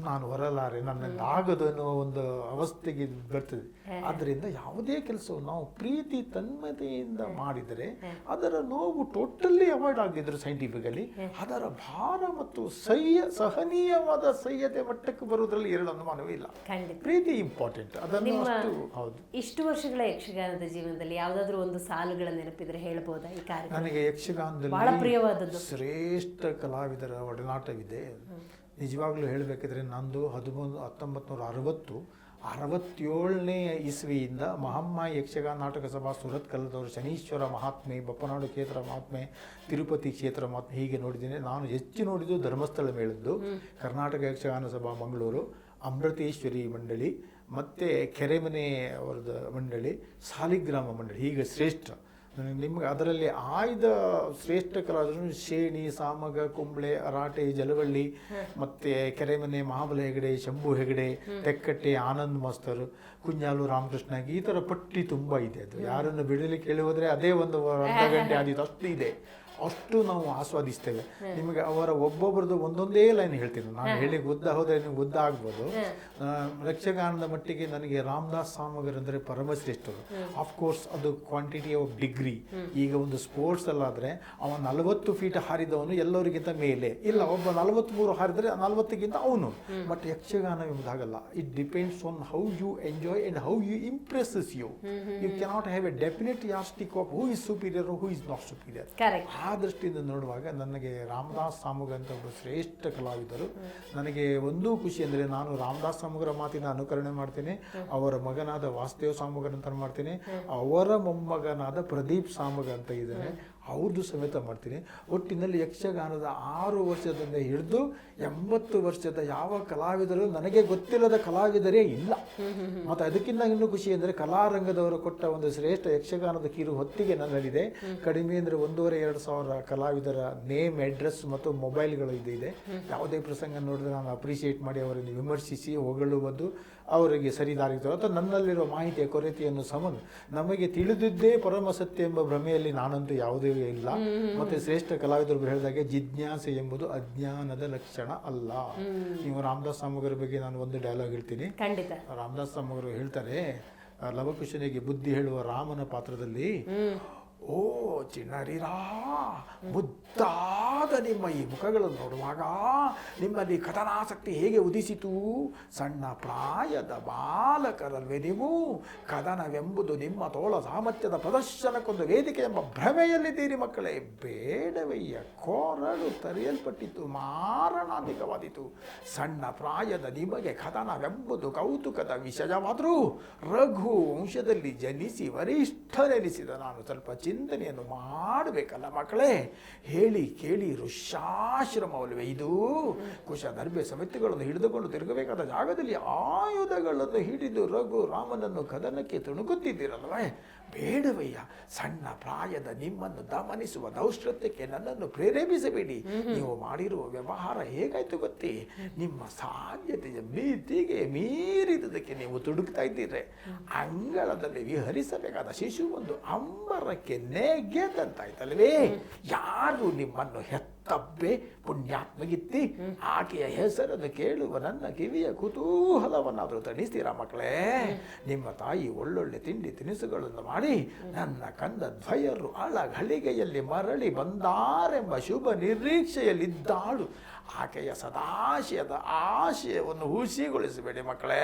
S1: ನಾನು ಹೊರಲಾರೆ, ನನ್ನಿಂದ ಆಗದು ಅನ್ನುವ ಒಂದು ಅವಸ್ಥೆಗೆ ಬರ್ತದೆ. ಆದ್ರಿಂದ ಯಾವುದೇ ಕೆಲಸವನ್ನು ನಾವು ಪ್ರೀತಿ ತನ್ಮಯತೆಯಿಂದ ಮಾಡಿದರೆ ಅದರ ನೋವು ಟೋಟಲಿ ಅವಾಯ್ಡ್ ಆಗಿದ್ರು ಸೈಂಟಿಫಿಕಲಿ. ಅದರ ಭಾರ ಮತ್ತು ಸಹನೀಯವಾದ ಸಹ್ಯತೆ ಮಟ್ಟಕ್ಕೆ ಬರುವುದರಲ್ಲಿ ಎರಡು ಅನುಮಾನವೇ ಇಲ್ಲ. ಪ್ರೀತಿ ಇಂಪಾರ್ಟೆಂಟ್. ಅದನ್ನು ಹೌದು.
S2: ಇಷ್ಟು ವರ್ಷಗಳ ಯಕ್ಷಗಾನದ ಜೀವನದಲ್ಲಿ ಯಾವುದಾದ್ರೂ ಒಂದು ಸಾಲುಗಳ ನೆನಪಿದ್ರೆ ಹೇಳ್ಬೋದಾ? ಈ ಕಾರ್ಯಕ್ರಮ
S1: ನನಗೆ ಯಕ್ಷಗಾನದಲ್ಲಿ ಬಹಳ ಪ್ರಿಯವಾದದ್ದು ಶ್ರೇಷ್ಠ ಕಲಾವಿದರ ಒಡನಾಟವಿದೆ. ನಿಜವಾಗ್ಲೂ ಹೇಳಬೇಕಿದ್ರೆ ನಂದು 1967ನೇ ಇಸ್ವಿಯಿಂದ ಮಹಮ್ಮಾಯಿ ಯಕ್ಷಗಾನ ನಾಟಕ ಸಭಾ ಸುರತ್ ಕಲ್ಲದವರು ಶನೀಶ್ವರ ಮಹಾತ್ಮೆ, ಬಪ್ಪನಾಡು ಕ್ಷೇತ್ರ ಮಹಾತ್ಮೆ, ತಿರುಪತಿ ಕ್ಷೇತ್ರ ಮಹಾತ್ಮೆ ಹೀಗೆ ನೋಡಿದ್ದೇನೆ. ನಾನು ಹೆಚ್ಚು ನೋಡಿದ್ದು ಧರ್ಮಸ್ಥಳ ಮೇಳದ್ದು, ಕರ್ನಾಟಕ ಯಕ್ಷಗಾನ ಸಭಾ ಮಂಗಳೂರು, ಅಮೃತೇಶ್ವರಿ ಮಂಡಳಿ, ಮತ್ತು ಕೆರೆಮನೆ ಅವರದ ಮಂಡಳಿ, ಸಾಲಿಗ್ರಾಮ ಮಂಡಳಿ, ಹೀಗೆ ಶ್ರೇಷ್ಠ. ನಿಮ್ಗೆ ಅದರಲ್ಲಿ ಆಯ್ದ ಶ್ರೇಷ್ಠ ಕಲಾವಿದರು ಶೇಣಿ, ಸಾಮಗ, ಕುಂಬ್ಳೆ, ಅರಾಟೆ, ಜಲವಳ್ಳಿ, ಮತ್ತು ಕೆರೆಮನೆ ಮಹಾಬಲ ಹೆಗಡೆ, ಶಂಭು ಹೆಗಡೆ, ತೆಕ್ಕಟ್ಟೆ, ಆನಂದ್ ಮಾಸ್ತರ್, ಕುಂಜಾಲು ರಾಮಕೃಷ್ಣ, ಈ ಥರ ಪಟ್ಟಿ ತುಂಬ ಇದೆ. ಅದು ಯಾರನ್ನು ಬಿಡಲಿಕ್ಕೆ ಹೇಳಿ ಹೋದರೆ ಅದೇ ಒಂದು ಅರ್ಧ ಗಂಟೆ ಆದಿತ್ತು, ಅಷ್ಟು ಇದೆ. ಅಷ್ಟು ನಾವು ಆಸ್ವಾದಿಸ್ತೇವೆ. ನಿಮಗೆ ಅವರ ಒಬ್ಬೊಬ್ಬರದ್ದು ಒಂದೊಂದೇ ಲೈನ್ ಹೇಳ್ತೀನಿ. ನಾನು ಹೇಳಿ ಉದ್ದ ಹೋದರೆ ನೀವು ಉದ್ದ ಆಗ್ಬೋದು. ಯಕ್ಷಗಾನದ ಮಟ್ಟಿಗೆ ನನಗೆ ರಾಮದಾಸ್ ಸಾಮಗರ್ ಅಂದರೆ ಪರಮಶ್ರೇಷ್ಠರು. ಆಫ್ಕೋರ್ಸ್ ಅದು ಕ್ವಾಂಟಿಟಿ ಆಫ್ ಡಿಗ್ರಿ. ಈಗ ಒಂದು ಸ್ಪೋರ್ಟ್ಸ್ ಅಲ್ಲಾದರೆ ಅವನು 40 ಫೀಟ್ ಹಾರಿದವನು ಎಲ್ಲರಿಗಿಂತ ಮೇಲೆ ಇಲ್ಲ, ಒಬ್ಬ 43 ಹಾರಿದರೆ 40ಗಿಂತ ಅವನು. ಬಟ್ ಯಕ್ಷಗಾನ ಎಂಬುದಾಗಲ್ಲ. It depends on how you enjoy and how you impresses you. You cannot have a definite yardstick of who is superior, who is not superior. ಆ ದೃಷ್ಟಿಯಿಂದ ನೋಡುವಾಗ ನನಗೆ ರಾಮದಾಸ್ ಸಾಮಗ ಅಂತ ಒಬ್ಬರು ಶ್ರೇಷ್ಠ ಕಲಾವಿದರು. ನನಗೆ ಒಂದೂ ಖುಷಿ ಅಂದರೆ ನಾನು ರಾಮದಾಸ್ ಸಾಮಗರ ಮಾತಿನ ಅನುಕರಣೆ ಮಾಡ್ತೇನೆ. ಅವರ ಮಗನಾದ ವಾಸುದೇವ ಸಾಮಗರ್ ಅಂತ ಮಾಡ್ತೇನೆ. ಅವರ ಮೊಮ್ಮಗನಾದ ಪ್ರದೀಪ್ ಸಾಮಗ ಅಂತ ಇದ್ದಾನೆ. ಅವ್ರದ್ದು ಸಮೇತ ಮಾಡ್ತೀನಿ. ಒಟ್ಟಿನಲ್ಲಿ ಯಕ್ಷಗಾನದ 6 ವರ್ಷದಿಂದ ಹಿಡಿದು 80 ವರ್ಷದ ಯಾವ ಕಲಾವಿದರು ನನಗೆ ಗೊತ್ತಿಲ್ಲದ ಕಲಾವಿದರೇ ಇಲ್ಲ. ಮತ್ತು ಅದಕ್ಕಿಂತ ಇನ್ನೂ ಖುಷಿ ಅಂದರೆ ಕಲಾರಂಗದವರು ಕೊಟ್ಟ ಒಂದು ಶ್ರೇಷ್ಠ ಯಕ್ಷಗಾನದ ಕಿರು ಹೊತ್ತಿಗೆ ನನ್ನಲ್ಲಿದೆ. ಕಡಿಮೆ ಅಂದರೆ 1,500-2 ಸಾವಿರ ಕಲಾವಿದರ ನೇಮ್, ಅಡ್ರೆಸ್ ಮತ್ತು ಮೊಬೈಲ್ಗಳು ಇದೆ. ಯಾವುದೇ ಪ್ರಸಂಗ ನೋಡಿದ್ರೆ ನಾನು ಅಪ್ರಿಷಿಯೇಟ್ ಮಾಡಿ ಅವರನ್ನು ವಿಮರ್ಶಿಸಿ ಹೊಗಳುವುದು ಅವರಿಗೆ ಸರಿದಾರಿತು ಅಥವಾ ನನ್ನಲ್ಲಿರುವ ಮಾಹಿತಿಯ ಕೊರತೆಯನ್ನು ನಮಗೆ ತಿಳಿದಿದ್ದೇ ಪರಮ ಸತ್ಯ ಎಂಬ ಭ್ರಮೆಯಲ್ಲಿ ನಾನಂತೂ ಯಾವುದೇ ಇಲ್ಲ. ಮತ್ತೆ ಶ್ರೇಷ್ಠ ಕಲಾವಿದರು ಹೇಳಿದಾಗೆ ಜಿಜ್ಞಾಸೆ ಎಂಬುದು ಅಜ್ಞಾನದ ಲಕ್ಷಣ ಅಲ್ಲ. ನೀವು ರಾಮದಾಸ್ ಸಾಮಗ್ರ ಬಗ್ಗೆ ನಾನು ಒಂದು ಡೈಲಾಗ್ ಹೇಳ್ತೀನಿ. ರಾಮದಾಸ್ ಸಾಮಗ್ರ ಹೇಳ್ತಾರೆ, ಲವಕುಶನಿಗೆ ಬುದ್ಧಿ ಹೇಳುವ ರಾಮನ ಪಾತ್ರದಲ್ಲಿ, ಓ ಚಿನ್ನರಿರಾ, ಮುದ್ದಾದ ನಿಮ್ಮ ಈ ಮುಖಗಳನ್ನು ನೋಡುವಾಗ ನಿಮ್ಮಲ್ಲಿ ಕಥನಾಸಕ್ತಿ ಹೇಗೆ ಉದಿಸಿತು? ಸಣ್ಣ ಪ್ರಾಯದ ಬಾಲಕರಲ್ವೇ ನೀವು? ಕದನವೆಂಬುದು ನಿಮ್ಮ ತೋಳ ಸಾಮರ್ಥ್ಯದ ಪ್ರದರ್ಶನಕ್ಕೊಂದು ವೇದಿಕೆ ಎಂಬ ಭ್ರಮೆಯಲ್ಲಿದ್ದೀರಿ ಮಕ್ಕಳೇ. ಬೇಡವಯ್ಯ, ಕೊರಡು ತರೆಯಲ್ಪಟ್ಟಿತು, ಮಾರಣಾಂತಿಕವಾದಿತು. ಸಣ್ಣ ಪ್ರಾಯದ ನಿಮಗೆ ಕದನವೆಂಬುದು ಕೌತುಕದ ವಿಷಯವಾದರೂ ರಘು ವಂಶದಲ್ಲಿ ಜನಿಸಿ ವರಿಷ್ಠನೆನಿಸಿದ ನಾನು ಸ್ವಲ್ಪ ಚಿಂತನೆಯನ್ನು ಮಾಡಬೇಕಲ್ಲ ಮಕ್ಕಳೇ. ಹೇಳಿ ಕೇಳಿ ಋಷ್ಯಾಶ್ರಮವಲ್ವೇ ಇದು? ಕುಶದರ್ಭೆ ಸಮಿತಿಗಳನ್ನು ಹಿಡಿದುಕೊಂಡು ತಿರುಗಬೇಕಾದ ಜಾಗದಲ್ಲಿ ಆಯುಧಗಳನ್ನು ಹಿಡಿದು ರಘು ರಾಮನನ್ನು ಕದನಕ್ಕೆ ತುಣುಕುತ್ತಿದ್ದೀರಲ್ವೇ? ಬೇಡವಯ್ಯ, ಸಣ್ಣ ಪ್ರಾಯದ ನಿಮ್ಮನ್ನು ದಮನಿಸುವ ದೌಷ್ಟ್ಯಕ್ಕೆ ನನ್ನನ್ನು ಪ್ರೇರೇಪಿಸಬೇಡಿ. ನೀವು ಮಾಡಿರುವ ವ್ಯವಹಾರ ಹೇಗಾಯ್ತು ಗೊತ್ತೇ? ನಿಮ್ಮ ಸಾಧ್ಯತೆಯ ಮಿತಿಗೆ ಮೀರಿದುದಕ್ಕೆ ನೀವು ತುಡುಕ್ತಾ ಇದ್ದೀರಿ. ಅಂಗಳದಲ್ಲಿ ವಿಹರಿಸಬೇಕಾದ ಶಿಶುವೊಂದು ಅಂಬರಕ್ಕೆ ನೆಗೆದಂತಾಯ್ತಲ್ವೇ? ಯಾರು ನಿಮ್ಮನ್ನು ಹೆತ್ತಬ್ಬೆ ಪುಣ್ಯಾತ್ಮಗಿತ್ತಿ ಆಕೆಯ ಹೆಸರನ್ನು ಕೇಳುವ ನನ್ನ ಕಿವಿಯ ಕುತೂಹಲವನ್ನಾದರೂ ತಣಿಸ್ತೀರಾ ಮಕ್ಕಳೇ? ನಿಮ್ಮ ತಾಯಿ ಒಳ್ಳೊಳ್ಳೆ ತಿಂಡಿ ತಿನಿಸುಗಳನ್ನು ಮಾಡಿ ನನ್ನ ಕಂದ ದ್ವಯರು ಅಳಗಳಿಗೆಯಲ್ಲಿ ಮರಳಿ ಬಂದಾರೆಂಬ ಶುಭ ನಿರೀಕ್ಷೆಯಲ್ಲಿದ್ದಾಳು. ಆಕೆಯ ಸದಾಶಯದ ಆಶಯವನ್ನು ಹುಸಿಗೊಳಿಸಬೇಡಿ ಮಕ್ಕಳೇ.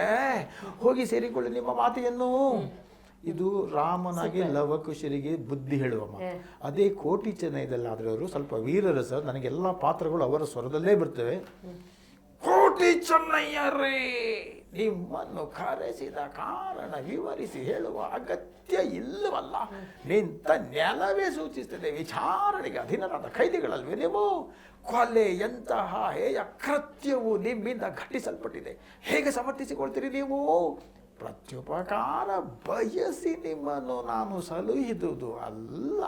S1: ಹೋಗಿ ಸೇರಿಕೊಳ್ಳಿ ನಿಮ್ಮ ಮಾತೆಯನ್ನು. ಇದು ರಾಮನಾಗಿ ಲವಕುಶರಿಗೆ ಬುದ್ಧಿ ಹೇಳುವ ಮಾತು. ಅದೇ ಕೋಟಿ ಚೆನ್ನೈದಲ್ಲಾದ್ರೆ ಅವರು ಸ್ವಲ್ಪ ವೀರರಸ, ನನಗೆಲ್ಲ ಪಾತ್ರಗಳು ಅವರ ಸ್ವರದಲ್ಲೇ ಬರ್ತವೆ. ಕೋಟಿ ಚೆನ್ನಯ್ಯರೇ, ನಿಮ್ಮನ್ನು ಕರೆಸಿದ ಕಾರಣ ವಿವರಿಸಿ ಹೇಳುವ ಅಗತ್ಯ ಇಲ್ಲವಲ್ಲ. ನಿಂತ ನೆಲವೇ ಸೂಚಿಸುತ್ತದೆ. ವಿಚಾರಣೆಗೆ ಅಧೀನರಾದ ಖೈದಿಗಳಲ್ವೇ ನೀವು? ಕೊಲೆ ಎಂತಹ ಹೇಯ ಕೃತ್ಯವು ನಿಮ್ಮಿಂದ ಘಟಿಸಲ್ಪಟ್ಟಿದೆ. ಹೇಗೆ ಸಮರ್ಥಿಸಿಕೊಳ್ತೀರಿ ನೀವು? ಪ್ರತ್ಯುಪಕಾರ ಬಯಸಿ ನಿಮ್ಮನ್ನು ನಾನು ಸಲುಹಿದುದು ಅಲ್ಲ.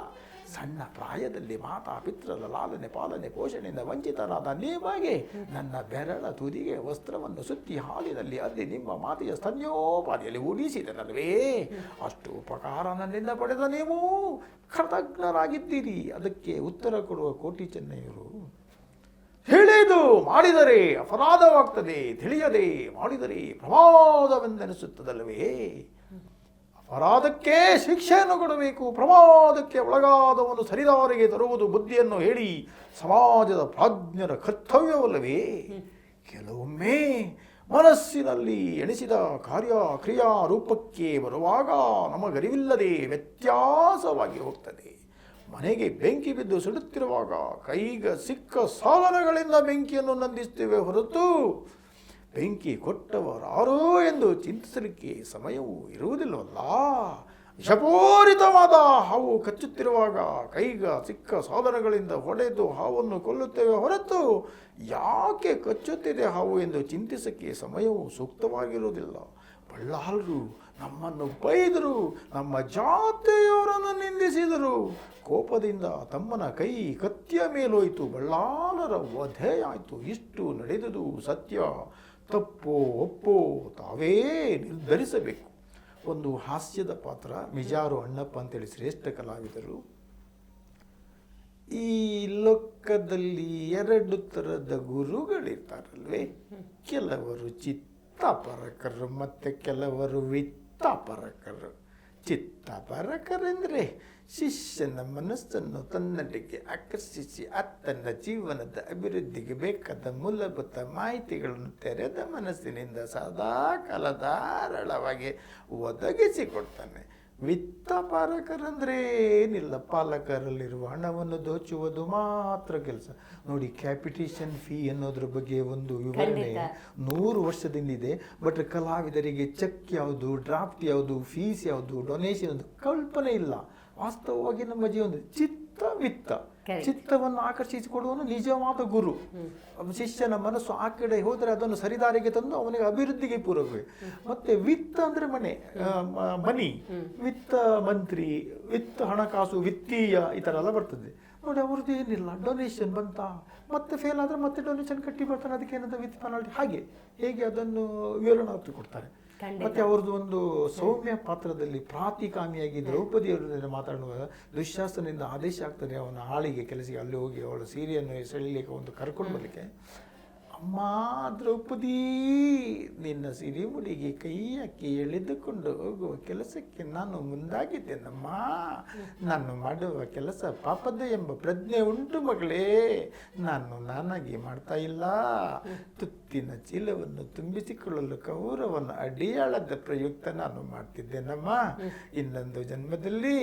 S1: ಸಣ್ಣ ಪ್ರಾಯದಲ್ಲಿ ಮಾತಾಪಿತ್ರರ ಲಾಲನೆ ಪಾಲನೆ ಪೋಷಣೆಯಿಂದ ವಂಚಿತರಾದ ನಿಮಗೆ ನನ್ನ ಬೆರಳ ತುದಿಗೆ ವಸ್ತ್ರವನ್ನು ಸುತ್ತಿ ಹಾಲಿನಲ್ಲಿ ಅಲ್ಲಿ ನಿಮ್ಮ ಮಾತೆಯ ಸ್ತನ್ಯೋಪಾದಿಯಲ್ಲಿ ಉಡಿಸಿದನಲ್ವೇ? ಅಷ್ಟು ಉಪಕಾರ ನನ್ನಿಂದ ಪಡೆದ ನೀವು ಕೃತಜ್ಞರಾಗಿದ್ದೀರಿ. ಅದಕ್ಕೆ ಉತ್ತರ ಕೊಡುವ ಕೋಟಿ ಚೆನ್ನೈಯರು, ತಿಳಿದು ಮಾಡಿದರೆ ಅಪರಾಧವಾಗ್ತದೆ, ತಿಳಿಯದೆ ಮಾಡಿದರೆ ಪ್ರಮಾದವೆಂದೆನಿಸುತ್ತದಲ್ಲವೇ? ಅಪರಾಧಕ್ಕೆ ಶಿಕ್ಷೆಯನ್ನು ಕೊಡಬೇಕು, ಪ್ರಮಾದಕ್ಕೆ ಒಳಗಾದವನು ಸರಿದಾರಿಗೆ ತರುವುದು ಬುದ್ಧಿಯನ್ನು ಹೇಳಿ ಸಮಾಜದ ಪ್ರಾಜ್ಞರ ಕರ್ತವ್ಯವಲ್ಲವೇ? ಕೆಲವೊಮ್ಮೆ ಮನಸ್ಸಿನಲ್ಲಿ ಎಣಿಸಿದ ಕಾರ್ಯ ಕ್ರಿಯಾ ರೂಪಕ್ಕೆ ಬರುವಾಗ ನಮಗರಿವಿಲ್ಲದೆ ವ್ಯತ್ಯಾಸವಾಗಿ ಹೋಗ್ತದೆ. ಮನೆಗೆ ಬೆಂಕಿ ಬಿದ್ದು ಸುಡುತ್ತಿರುವಾಗ ಕೈಗೆ ಸಿಕ್ಕ ಸಾಧನಗಳಿಂದ ಬೆಂಕಿಯನ್ನು ನಂದಿಸ್ತೇವೆ ಹೊರತು ಬೆಂಕಿ ಕೊಟ್ಟವರಾರೋ ಎಂದು ಚಿಂತಿಸಲಿಕ್ಕೆ ಸಮಯವೂ ಇರುವುದಿಲ್ಲವಲ್ಲ. ವಿಷಪೂರಿತವಾದ ಹಾವು ಕಚ್ಚುತ್ತಿರುವಾಗ ಕೈಗ ಸಿಕ್ಕ ಸಾಧನಗಳಿಂದ ಹೊಡೆದು ಹಾವನ್ನು ಕೊಲ್ಲುತ್ತೇವೆ ಹೊರತು ಯಾಕೆ ಕಚ್ಚುತ್ತಿದೆ ಹಾವು ಎಂದು ಚಿಂತಿಸಕ್ಕೆ ಸಮಯವೂ ಸೂಕ್ತವಾಗಿರುವುದಿಲ್ಲ. ಬಳ್ಳಾಲರು ನಮ್ಮನ್ನು ಬೈದರು, ನಮ್ಮ ಜಾತಿಯವರನ್ನು ನಿಂದಿಸಿದರು. ಕೋಪದಿಂದ ತಮ್ಮನ ಕೈ ಕತ್ತಿಯ ಮೇಲೋಯ್ತು, ಬಳ್ಳಾಲರ ವಧೆಯಾಯಿತು. ಇಷ್ಟು ನಡೆದುದು ಸತ್ಯ. ತಪ್ಪೋ ಒಪ್ಪೋ ತಾವೇ ನಿರ್ಧರಿಸಬೇಕು. ಒಂದು ಹಾಸ್ಯದ ಪಾತ್ರ ಮಿಜಾರು ಅಣ್ಣಪ್ಪ ಅಂತೇಳಿ ಶ್ರೇಷ್ಠ ಕಲಾವಿದರು. ಈ ಲೋಕದಲ್ಲಿ 2 ಥರದ ಗುರುಗಳಿರ್ತಾರಲ್ವೇ? ಕೆಲವರು ಚಿತ್ತಪರಕರು ಮತ್ತು ಕೆಲವರು ವಿತ್ತಪರಕರು. ಚಿತ್ತಪರಕರೆಂದರೆ ಶಿಷ್ಯನ ಮನಸ್ಸನ್ನು ತನ್ನಡೆಗೆ ಆಕರ್ಷಿಸಿ ಆತನ ಜೀವನದ ಅಭಿವೃದ್ಧಿಗೆ ಬೇಕಾದ ಮೂಲಭೂತ ಮಾಹಿತಿಗಳನ್ನು ತೆರೆದ ಮನಸ್ಸಿನಿಂದ ಸದಾಕಾಲ ಧಾರಾಳವಾಗಿ ಒದಗಿಸಿಕೊಡ್ತಾನೆ. ವಿತ್ತಪಾಲಕರಂದ್ರೆ ಏನಿಲ್ಲ, ಪಾಲಕರಲ್ಲಿರುವ ಹಣವನ್ನು ದೋಚುವುದು ಮಾತ್ರ ಕೆಲಸ. ನೋಡಿ, ಕ್ಯಾಪಿಟೇಷನ್ ಫೀ ಅನ್ನೋದ್ರ ಬಗ್ಗೆ ಒಂದು ವಿವರಣೆ 100 ವರ್ಷದಿಂದಿದೆ. ಬಟ್ ಕಲಾವಿದರಿಗೆ ಚೆಕ್ ಯಾವುದು, ಡ್ರಾಫ್ಟ್ ಯಾವುದು, ಫೀಸ್ ಯಾವುದು, ಡೊನೇಷನ್ ಯಾವುದು ಕಲ್ಪನೆ ಇಲ್ಲ. ವಾಸ್ತವವಾಗಿ ನಮ್ಮ ಜೀವನ ಚಿತ್ತ ವಿತ್ತ.
S2: Correct.
S1: ಚಿತ್ತವನ್ನು ಆಕರ್ಷಿಸಿಕೊಡುವನು ನಿಜವಾದ ಗುರು. ಶಿಷ್ಯನ ಮನಸ್ಸು ಆ ಕಡೆ ಹೋದರೆ ಅದನ್ನು ಸರಿದಾರಿಗೆ ತಂದು ಅವನಿಗೆ ಅಭಿವೃದ್ಧಿಗೆ ಪೂರಕವೇ. ಮತ್ತೆ ವಿತ್ತ ಅಂದ್ರೆ ಮನಿ, ವಿತ್ತ ಮಂತ್ರಿ, ವಿತ್ತ ಹಣಕಾಸು, ವಿತ್ತೀಯ ಈ ಥರ ಎಲ್ಲ ಬರ್ತದೆ ನೋಡಿ. ಅವ್ರದ್ದು ಏನಿಲ್ಲ, ಡೊನೇಷನ್ ಬಂತ, ಮತ್ತೆ ಫೇಲ್ ಆದರೆ ಮತ್ತೆ ಡೊನೇಷನ್ ಕಟ್ಟಿ ಬರ್ತಾನೆ, ಅದಕ್ಕೆ ಏನಂತ ವಿತ್ ಪೆನಾಲ್ಟಿ, ಹೇಗೆ ಅದನ್ನು ವಿವರಣಾರ್ಥಿ ಕೊಡ್ತಾರೆ. ಮತ್ತೆ ಅವ್ರದ್ದು ಒಂದು ಸೌಮ್ಯ ಪಾತ್ರದಲ್ಲಿ ಪ್ರಾತಿಕಾಮಿಯಾಗಿ ದ್ರೌಪದಿಯವರನ್ನು ಮಾತಾಡುವ ದುಶ್ಯಾಸನಿಂದ ಆದೇಶ ಆಗ್ತದೆ ಅವನ ಆಳಿಗೆ ಕೆಲಸಕ್ಕೆ, ಅಲ್ಲಿ ಹೋಗಿ ಅವಳ ಸೀರೆಯನ್ನು ಸೆಳಲಿಕ್ಕೆ ಒಂದು ಕರ್ಕೊಂಡು ಬರಲಿಕ್ಕೆ. ಅಮ್ಮ ದ್ರೌಪದಿ, ನಿನ್ನ ಸಿರಿಮುಡಿಗೆ ಕೈ ಹಾಕಿ ಎಳೆದುಕೊಂಡು ಹೋಗುವ ಕೆಲಸಕ್ಕೆ ನಾನು ಮುಂದಾಗಿದ್ದೇನಮ್ಮ. ನಾನು ಮಾಡುವ ಕೆಲಸ ಪಾಪದ ಎಂಬ ಪ್ರಜ್ಞೆ ಉಂಟು ಮಗಳೇ. ನಾನಾಗಿ ಮಾಡ್ತಾ ಇಲ್ಲ. ತುತ್ತಿನ ಚೀಲವನ್ನು ತುಂಬಿಸಿಕೊಳ್ಳಲು ಕೌರವನ ಅಡಿಯಾಳದ ಪ್ರಯುಕ್ತ ನಾನು ಮಾಡ್ತಿದ್ದೇನಮ್ಮ. ಇನ್ನೊಂದು ಜನ್ಮದಲ್ಲಿ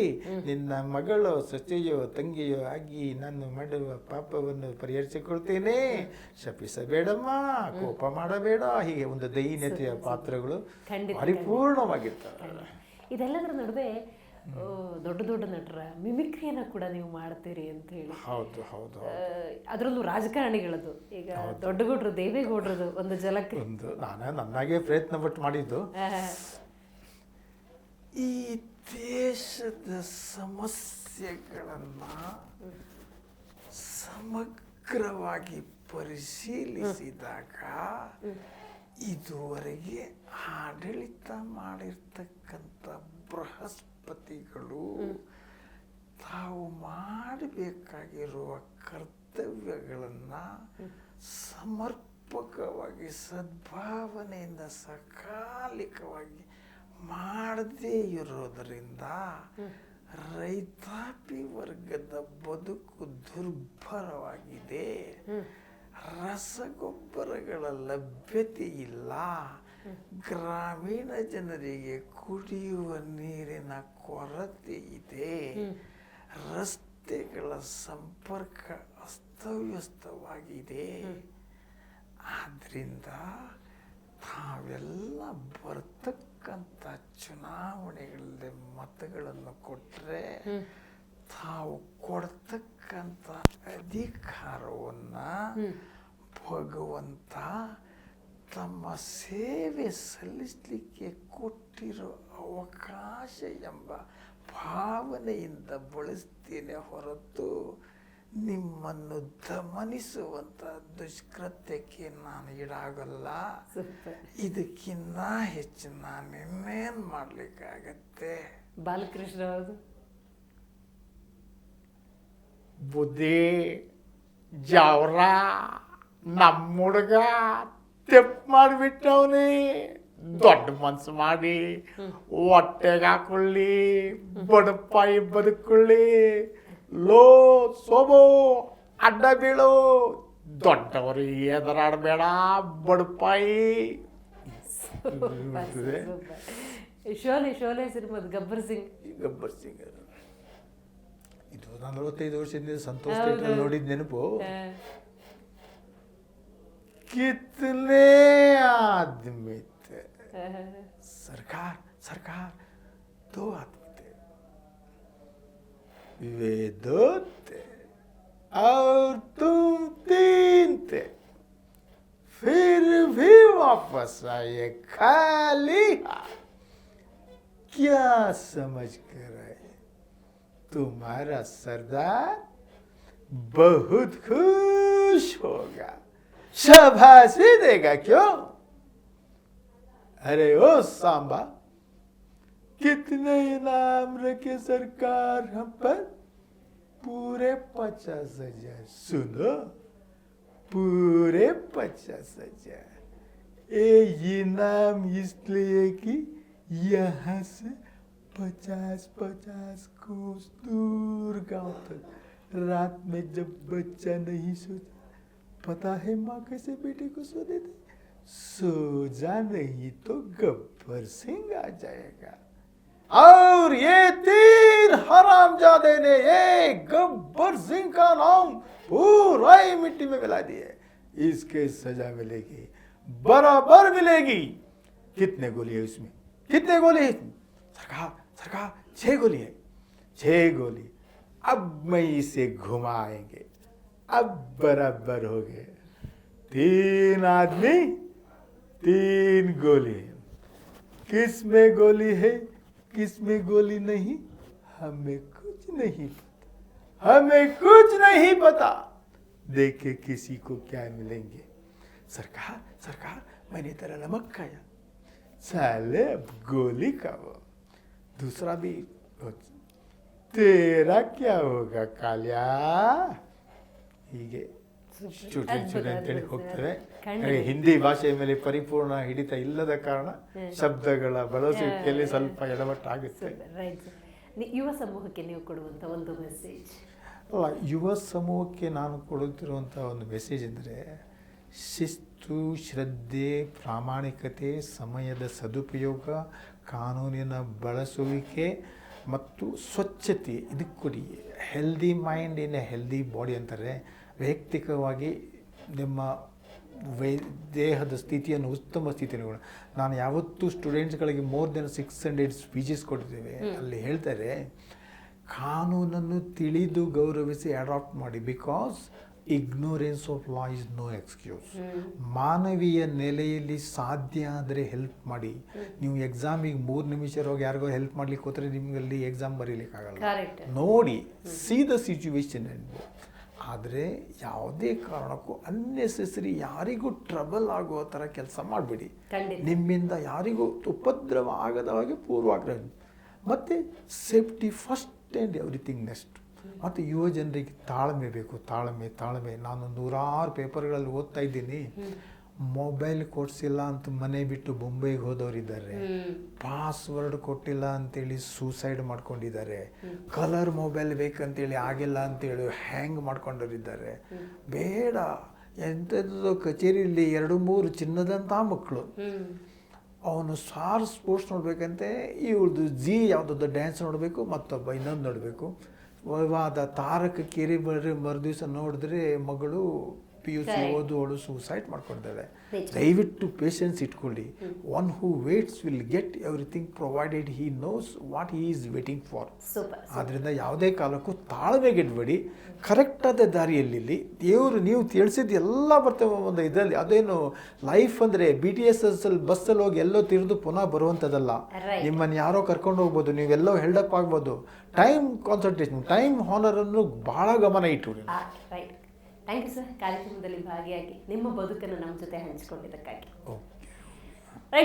S1: ನಿನ್ನ ಮಗಳೋ ಸೊಸೆಯೋ ತಂಗಿಯೋ ಆಗಿ ನಾನು ಮಾಡುವ ಪಾಪವನ್ನು ಪರಿಹರಿಸಿಕೊಳ್ತೇನೆ. ಶಪಿಸಬೇಡಮ್ಮ, ಕೋಪ ಮಾಡಬೇಡ. ಹೀಗೆ ಒಂದು ದೈನ್ಯತೆಯ ಪಾತ್ರಗಳು ಪರಿಪೂರ್ಣವಾಗಿರ್ತವೆ.
S2: ಇದೆಲ್ಲದರ ನಡುವೆ ದೊಡ್ಡ ದೊಡ್ಡ ನಟರ ಮಿಮಿಕ್ರಿಯನ್ನ ಕೂಡ ನೀವು ಮಾಡ್ತೀರಿ ಅಂತ ಹೇಳಿ.
S1: ಹೌದು ಹೌದು.
S2: ಅದರಲ್ಲೂ ರಾಜಕಾರಣಿಗಳದ್ದು, ಈಗ ದೊಡ್ಡಗೌಡರು ದೇವೇಗೌಡರದು ಒಂದು ಜಲಕ್ಕೆ
S1: ನಾನು ನನ್ನಾಗೆ ಪ್ರಯತ್ನ ಪಟ್ಟು ಮಾಡಿದ್ದು. ಈ ದೇಶದ ಸಮಸ್ಯೆಗಳನ್ನ ಸಮಗ್ರವಾಗಿ ಪರಿಶೀಲಿಸಿದಾಗ ಇದುವರೆಗೆ ಆಡಳಿತ ಮಾಡಿರ್ತಕ್ಕಂಥ ಬೃಹಸ್ಪತಿಗಳು ತಾವು ಮಾಡಬೇಕಾಗಿರುವ ಕರ್ತವ್ಯಗಳನ್ನು ಸಮರ್ಪಕವಾಗಿ ಸದ್ಭಾವನೆಯಿಂದ ಸಕಾಲಿಕವಾಗಿ ಮಾಡದೇ ಇರೋದರಿಂದ ರೈತಾಪಿ ವರ್ಗದ ಬದುಕು ದುರ್ಭರವಾಗಿದೆ. ರಸಗೊಬ್ಬರಗಳ ಲಭ್ಯತೆ ಇಲ್ಲ. ಗ್ರಾಮೀಣ ಜನರಿಗೆ ಕುಡಿಯುವ ನೀರಿನ ಕೊರತೆ ಇದೆ. ರಸ್ತೆಗಳ ಸಂಪರ್ಕ ಅಸ್ತವ್ಯಸ್ತವಾಗಿದೆ. ಆದ್ರಿಂದ ತಾವೆಲ್ಲ ಬರ್ತಕ್ಕಂಥ ಚುನಾವಣೆಗಳಲ್ಲಿ ಮತಗಳನ್ನು ಕೊಟ್ಟರೆ ತಾವು ಕೊಡ್ತಕ್ಕಂಥ ಅಧಿಕಾರವನ್ನು ಭಗವಂತ ತಮ್ಮ ಸೇವೆ ಸಲ್ಲಿಸಲಿಕ್ಕೆ ಕೊಟ್ಟಿರೋ ಅವಕಾಶ ಎಂಬ ಭಾವನೆಯಿಂದ ಬಳಸ್ತೇನೆ ಹೊರತು ನಿಮ್ಮನ್ನು ದಮನಿಸುವಂಥ ದುಷ್ಕೃತ್ಯಕ್ಕೆ ನಾನು ಈಡಾಗಲ್ಲ. ಇದಕ್ಕಿಂತ ಹೆಚ್ಚು ನಾನು ಇನ್ನೇನು ಮಾಡಲಿಕ್ಕಾಗತ್ತೆ.
S2: ಬಾಲಕೃಷ್ಣ ಅವ್ರದ್ದು
S1: ಬುದ್ಧಿ ಜಾವ್ರ ನಮ್ಮ ಹುಡುಗ ತೆಪ್ಪು ಮಾಡಿಬಿಟ್ಟವನೇ. ದೊಡ್ಡ ಮನ್ಸು ಮಾಡಿ ಹೊಟ್ಟೆಗೆ ಹಾಕೊಳ್ಳಿ, ಬಡಪಾಯಿ ಬದುಕೊಳ್ಳಿ, ಲೋ ಸೋಬೋ ಅಡ್ಡ ಬೀಳು, ದೊಡ್ಡವರು ಎದುರಾಡಬೇಡ ಬಡಪಾಯಿ.
S2: ಶೋಲೆ ಸಿನಿಮಾದ ಗಬ್ಬರ್ ಸಿಂಗ್
S1: ಇದು 45 ವರ್ಷದಿಂದ ಸಂತೋಷ್ ಥಿಯೇಟರ್ ನೋಡಿದ ನೆನಪು. कितने आदमी थे, सरकार 2 आदमी थे, वे 2 थे और तुम 3 थे, फिर भी वापस आए खाली हाथ। क्या समझ कर आए? तुम्हारा सरदार बहुत खुश होगा, शाबाशी देगा। क्यों? अरे ओ सांबा, कितने इनाम रखे सरकार हम पर? पूरे 50,000। सुनो, पूरे 50,000। ये इनाम इसलिए कि यहाँ से 50 कोस दूर गांव तक रात में जब बच्चा नहीं सोता, पता है माँ कैसे बेटे को सो देते? सो जा नहीं तो गब्बर सिंह आ जाएगा। और ये 3 हरामजादे ने ये गब्बर सिंह का नाम पूरा ही मिट्टी में मिला दिया। इसके सजा मिलेगी, बराबर मिलेगी। कितने गोली है उसमें? कितने गोली है? सरकार 6 गोली है। 6 गोली अब मैं इसे घुमाएंगे, अब बराबर हो गए, 3 आदमी 3 गोली, किस में गोली है किस में गोली नहीं, हमें कुछ नहीं पता, हमें कुछ नहीं पता, देखे किसी को क्या मिलेंगे। सरकार सरकार मैंने तेरा नमक खाया, साले अब गोली खाओ, दूसरा भी तेरा क्या होगा ಕಾಲ್ಯಾ, ಹೀಗೆ ಚೂಟಿ ಚೂಟಿ ಅಂತೇಳಿ ಹೋಗ್ತವೆ. ಹಿಂದಿ ಭಾಷೆಯ ಮೇಲೆ ಪರಿಪೂರ್ಣ ಹಿಡಿತ ಇಲ್ಲದ ಕಾರಣ ಶಬ್ದಗಳ ಬಳಸುವಿಕೆಯಲ್ಲಿ ಸ್ವಲ್ಪ ಎಡವಟ್ಟಾಗುತ್ತೆ.
S2: ಯುವ ಸಮೂಹಕ್ಕೆ ನೀವು ಕೊಡುವಂಥ ಒಂದು ಮೆಸೇಜ್?
S1: ಅಲ್ಲ, ಯುವ ಸಮೂಹಕ್ಕೆ ನಾನು ಕೊಡುತ್ತಿರುವಂಥ ಒಂದು ಮೆಸೇಜ್ ಅಂದರೆ ಶಿಸ್ತು, ಶ್ರದ್ಧೆ, ಪ್ರಾಮಾಣಿಕತೆ, ಸಮಯದ ಸದುಪಯೋಗ, ಕಾನೂನಿನ ಬಳಸುವಿಕೆ ಮತ್ತು ಸ್ವಚ್ಛತೆ ಇದಕ್ಕೆ ಕೊಡಿ. Healthy mind in a healthy body ಅಂತಾರೆ. ವೈಯಕ್ತಿಕವಾಗಿ ನಿಮ್ಮ ದೇಹದ ಸ್ಥಿತಿಯನ್ನು ಉತ್ತಮ ಸ್ಥಿತಿಯನ್ನು ನಾನು ಯಾವತ್ತೂ ಸ್ಟೂಡೆಂಟ್ಸ್ಗಳಿಗೆ ಮೋರ್ ದೆನ್ 600 ಸ್ಪೀಚಸ್ ಕೊಟ್ಟಿದ್ದೇವೆ. ಅಲ್ಲಿ ಹೇಳ್ತಾರೆ ಕಾನೂನನ್ನು ತಿಳಿದು ಗೌರವಿಸಿ ಅಡಾಪ್ಟ್ ಮಾಡಿ. Because ignorance of law is no excuse. ಮಾನವೀಯ ನೆಲೆಯಲ್ಲಿ ಸಾಧ್ಯ ಆದರೆ ಹೆಲ್ಪ್ ಮಾಡಿ. ನೀವು ಎಕ್ಸಾಮಿಗೆ 3 ನಿಮಿಷ ಹೋಗಿ ಯಾರಿಗೋ ಹೆಲ್ಪ್ ಮಾಡ್ಲಿಕ್ಕೆ ಹೋದರೆ ನಿಮ್ಗೆ ಅಲ್ಲಿ ಎಕ್ಸಾಮ್ ಬರೀಲಿಕ್ಕಾಗಲ್ಲ. ನೋಡಿ, ಸಿ ದ ಸಿಚುವೇಶನ್. ಆದರೆ ಯಾವುದೇ ಕಾರಣಕ್ಕೂ ಅನ್ನೆಸೆಸರಿ ಯಾರಿಗೂ ಟ್ರಬಲ್ ಆಗುವ ಥರ ಕೆಲಸ ಮಾಡಬೇಡಿ. ನಿಮ್ಮಿಂದ ಯಾರಿಗೂ ಉಪದ್ರವ ಆಗದ ಹಾಗೆ ಪೂರ್ವಾಗ್ರಹ ಮತ್ತು safety first and everything next. ಮತ್ತು ಯುವ ಜನರಿಗೆ ತಾಳ್ಮೆ ಬೇಕು. ತಾಳ್ಮೆ. ನಾನು 100 ಪೇಪರ್ಗಳಲ್ಲಿ ಓದ್ತಾ ಇದ್ದೀನಿ. ಮೊಬೈಲ್ ಕೊಡಿಸಿಲ್ಲ ಅಂತ ಮನೆ ಬಿಟ್ಟು ಬೊಂಬೈಗೆ ಹೋದವರಿದ್ದಾರೆ. ಪಾಸ್ವರ್ಡ್ ಕೊಟ್ಟಿಲ್ಲ ಅಂತೇಳಿ ಸೂಸೈಡ್ ಮಾಡ್ಕೊಂಡಿದ್ದಾರೆ. ಕಲರ್ ಮೊಬೈಲ್ ಬೇಕಂತೇಳಿ ಆಗಿಲ್ಲ ಅಂತೇಳಿ ಹ್ಯಾಂಗ್ ಮಾಡ್ಕೊಂಡವರಿದ್ದಾರೆ. ಬೇಡ, ಎಂಥದ್ದು ಕಚೇರಿಯಲ್ಲಿ 2-3 ಚಿನ್ನದಂಥ ಮಕ್ಕಳು. ಅವನು ಸ್ಪೋರ್ಟ್ಸ್ ನೋಡ್ಬೇಕಂತೆ, ಇವಳದು ಯಾವುದದ್ದು ಡ್ಯಾನ್ಸ್ ನೋಡಬೇಕು, ಮತ್ತೊಬ್ಬ ಇನ್ನೊಂದು ನೋಡಬೇಕು. ವಿವಾದ ತಾರಕಕ್ಕೇರಿ ಮರುದಿವಸ ನೋಡಿದ್ರೆ ಮಗಳು PUC ಓದುವಳು ಸೂಸೈಡ್ ಮಾಡ್ಕೊಂಡಿದ್ದಾಳೆ. ದಯವಿಟ್ಟು ಪೇಷನ್ಸ್ ಇಟ್ಕೊಳ್ಳಿ. One who weights will get everything provided he knows what he is waiting for. ಆದ್ದರಿಂದ ಯಾವುದೇ ಕಾಲಕ್ಕೂ ತಾಳ್ಮೆಗೆಡ್ಬೇಡಿ. ಕರೆಕ್ಟಾದ ದಾರಿಯಲ್ಲಿ ದೇವರು ನೀವು ತಿಳಿಸಿದ್ದು ಎಲ್ಲ ಬರ್ತವೆ ಒಂದು ಇದರಲ್ಲಿ. ಅದೇನು ಲೈಫ್ ಅಂದರೆ BTS ಬಸ್ಸಲ್ಲಿ ಹೋಗಿ ಎಲ್ಲೋ ತಿರುದು ಪುನಃ ಬರುವಂಥದ್ದಲ್ಲ. ನಿಮ್ಮನ್ನು ಯಾರೋ ಕರ್ಕೊಂಡು ಹೋಗ್ಬೋದು, ನೀವೆಲ್ಲೋ ಹೆಲ್ಡಪ್ ಆಗ್ಬೋದು. ಟೈಮ್ ಕಾನ್ಸಂಟ್ರೇಷನ್, ಟೈಮ್ ಹಾನರನ್ನು ಭಾಳ ಗಮನ ಇಟ್ಟು.
S2: ಥ್ಯಾಂಕ್ ಯು ಸರ್, ಕಾರ್ಯಕ್ರಮದಲ್ಲಿ ಭಾಗಿಯಾಗಿ ನಿಮ್ಮ ಬದುಕನ್ನು ನಮ್ಮ ಜೊತೆ ಹಂಚಿಕೊಂಡಿದ್ದಕ್ಕಾಗಿ.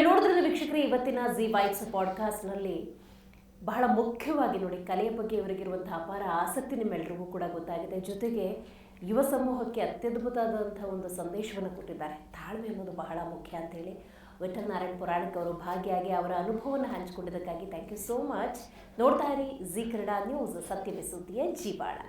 S2: ನೋಡಿದ್ರೆ ವೀಕ್ಷಕರೇ, ಇವತ್ತಿನ ಜಿ ವೈಬ್ಸ್ ಪಾಡ್ಕಾಸ್ಟ್ನಲ್ಲಿ ಬಹಳ ಮುಖ್ಯವಾಗಿ ನೋಡಿ, ಕಲೆಯ ಬಗ್ಗೆ ಇವರಿಗಿರುವಂತಹ ಅಪಾರ ಆಸಕ್ತಿ ನಿಮ್ಮೆಲ್ಲರಿಗೂ ಕೂಡ ಗೊತ್ತಾಗಿದೆ. ಜೊತೆಗೆ ಯುವ ಸಮೂಹಕ್ಕೆ ಅತ್ಯದ್ಭುತವಾದಂಥ ಒಂದು ಸಂದೇಶವನ್ನು ಕೊಟ್ಟಿದ್ದಾರೆ. ತಾಳ್ಮೆ ಅನ್ನೋದು ಬಹಳ ಮುಖ್ಯ ಅಂತೇಳಿ ವಿಠಲ್ ನಾರಾಯಣ್ ಪುರಾಣಿಕ್ ಅವರು ಭಾಗಿಯಾಗಿ ಅವರ ಅನುಭವವನ್ನು ಹಂಚಿಕೊಂಡಿದ್ದಕ್ಕಾಗಿ ಥ್ಯಾಂಕ್ ಯು ಸೋ ಮಚ್. ನೋಡ್ತಾ ಇರಿ ಜಿ ಕನ್ನಡ ನ್ಯೂಸ್, ಸತ್ಯವೇ ಸುದ್ದಿಯ ಜೀವಾಳ.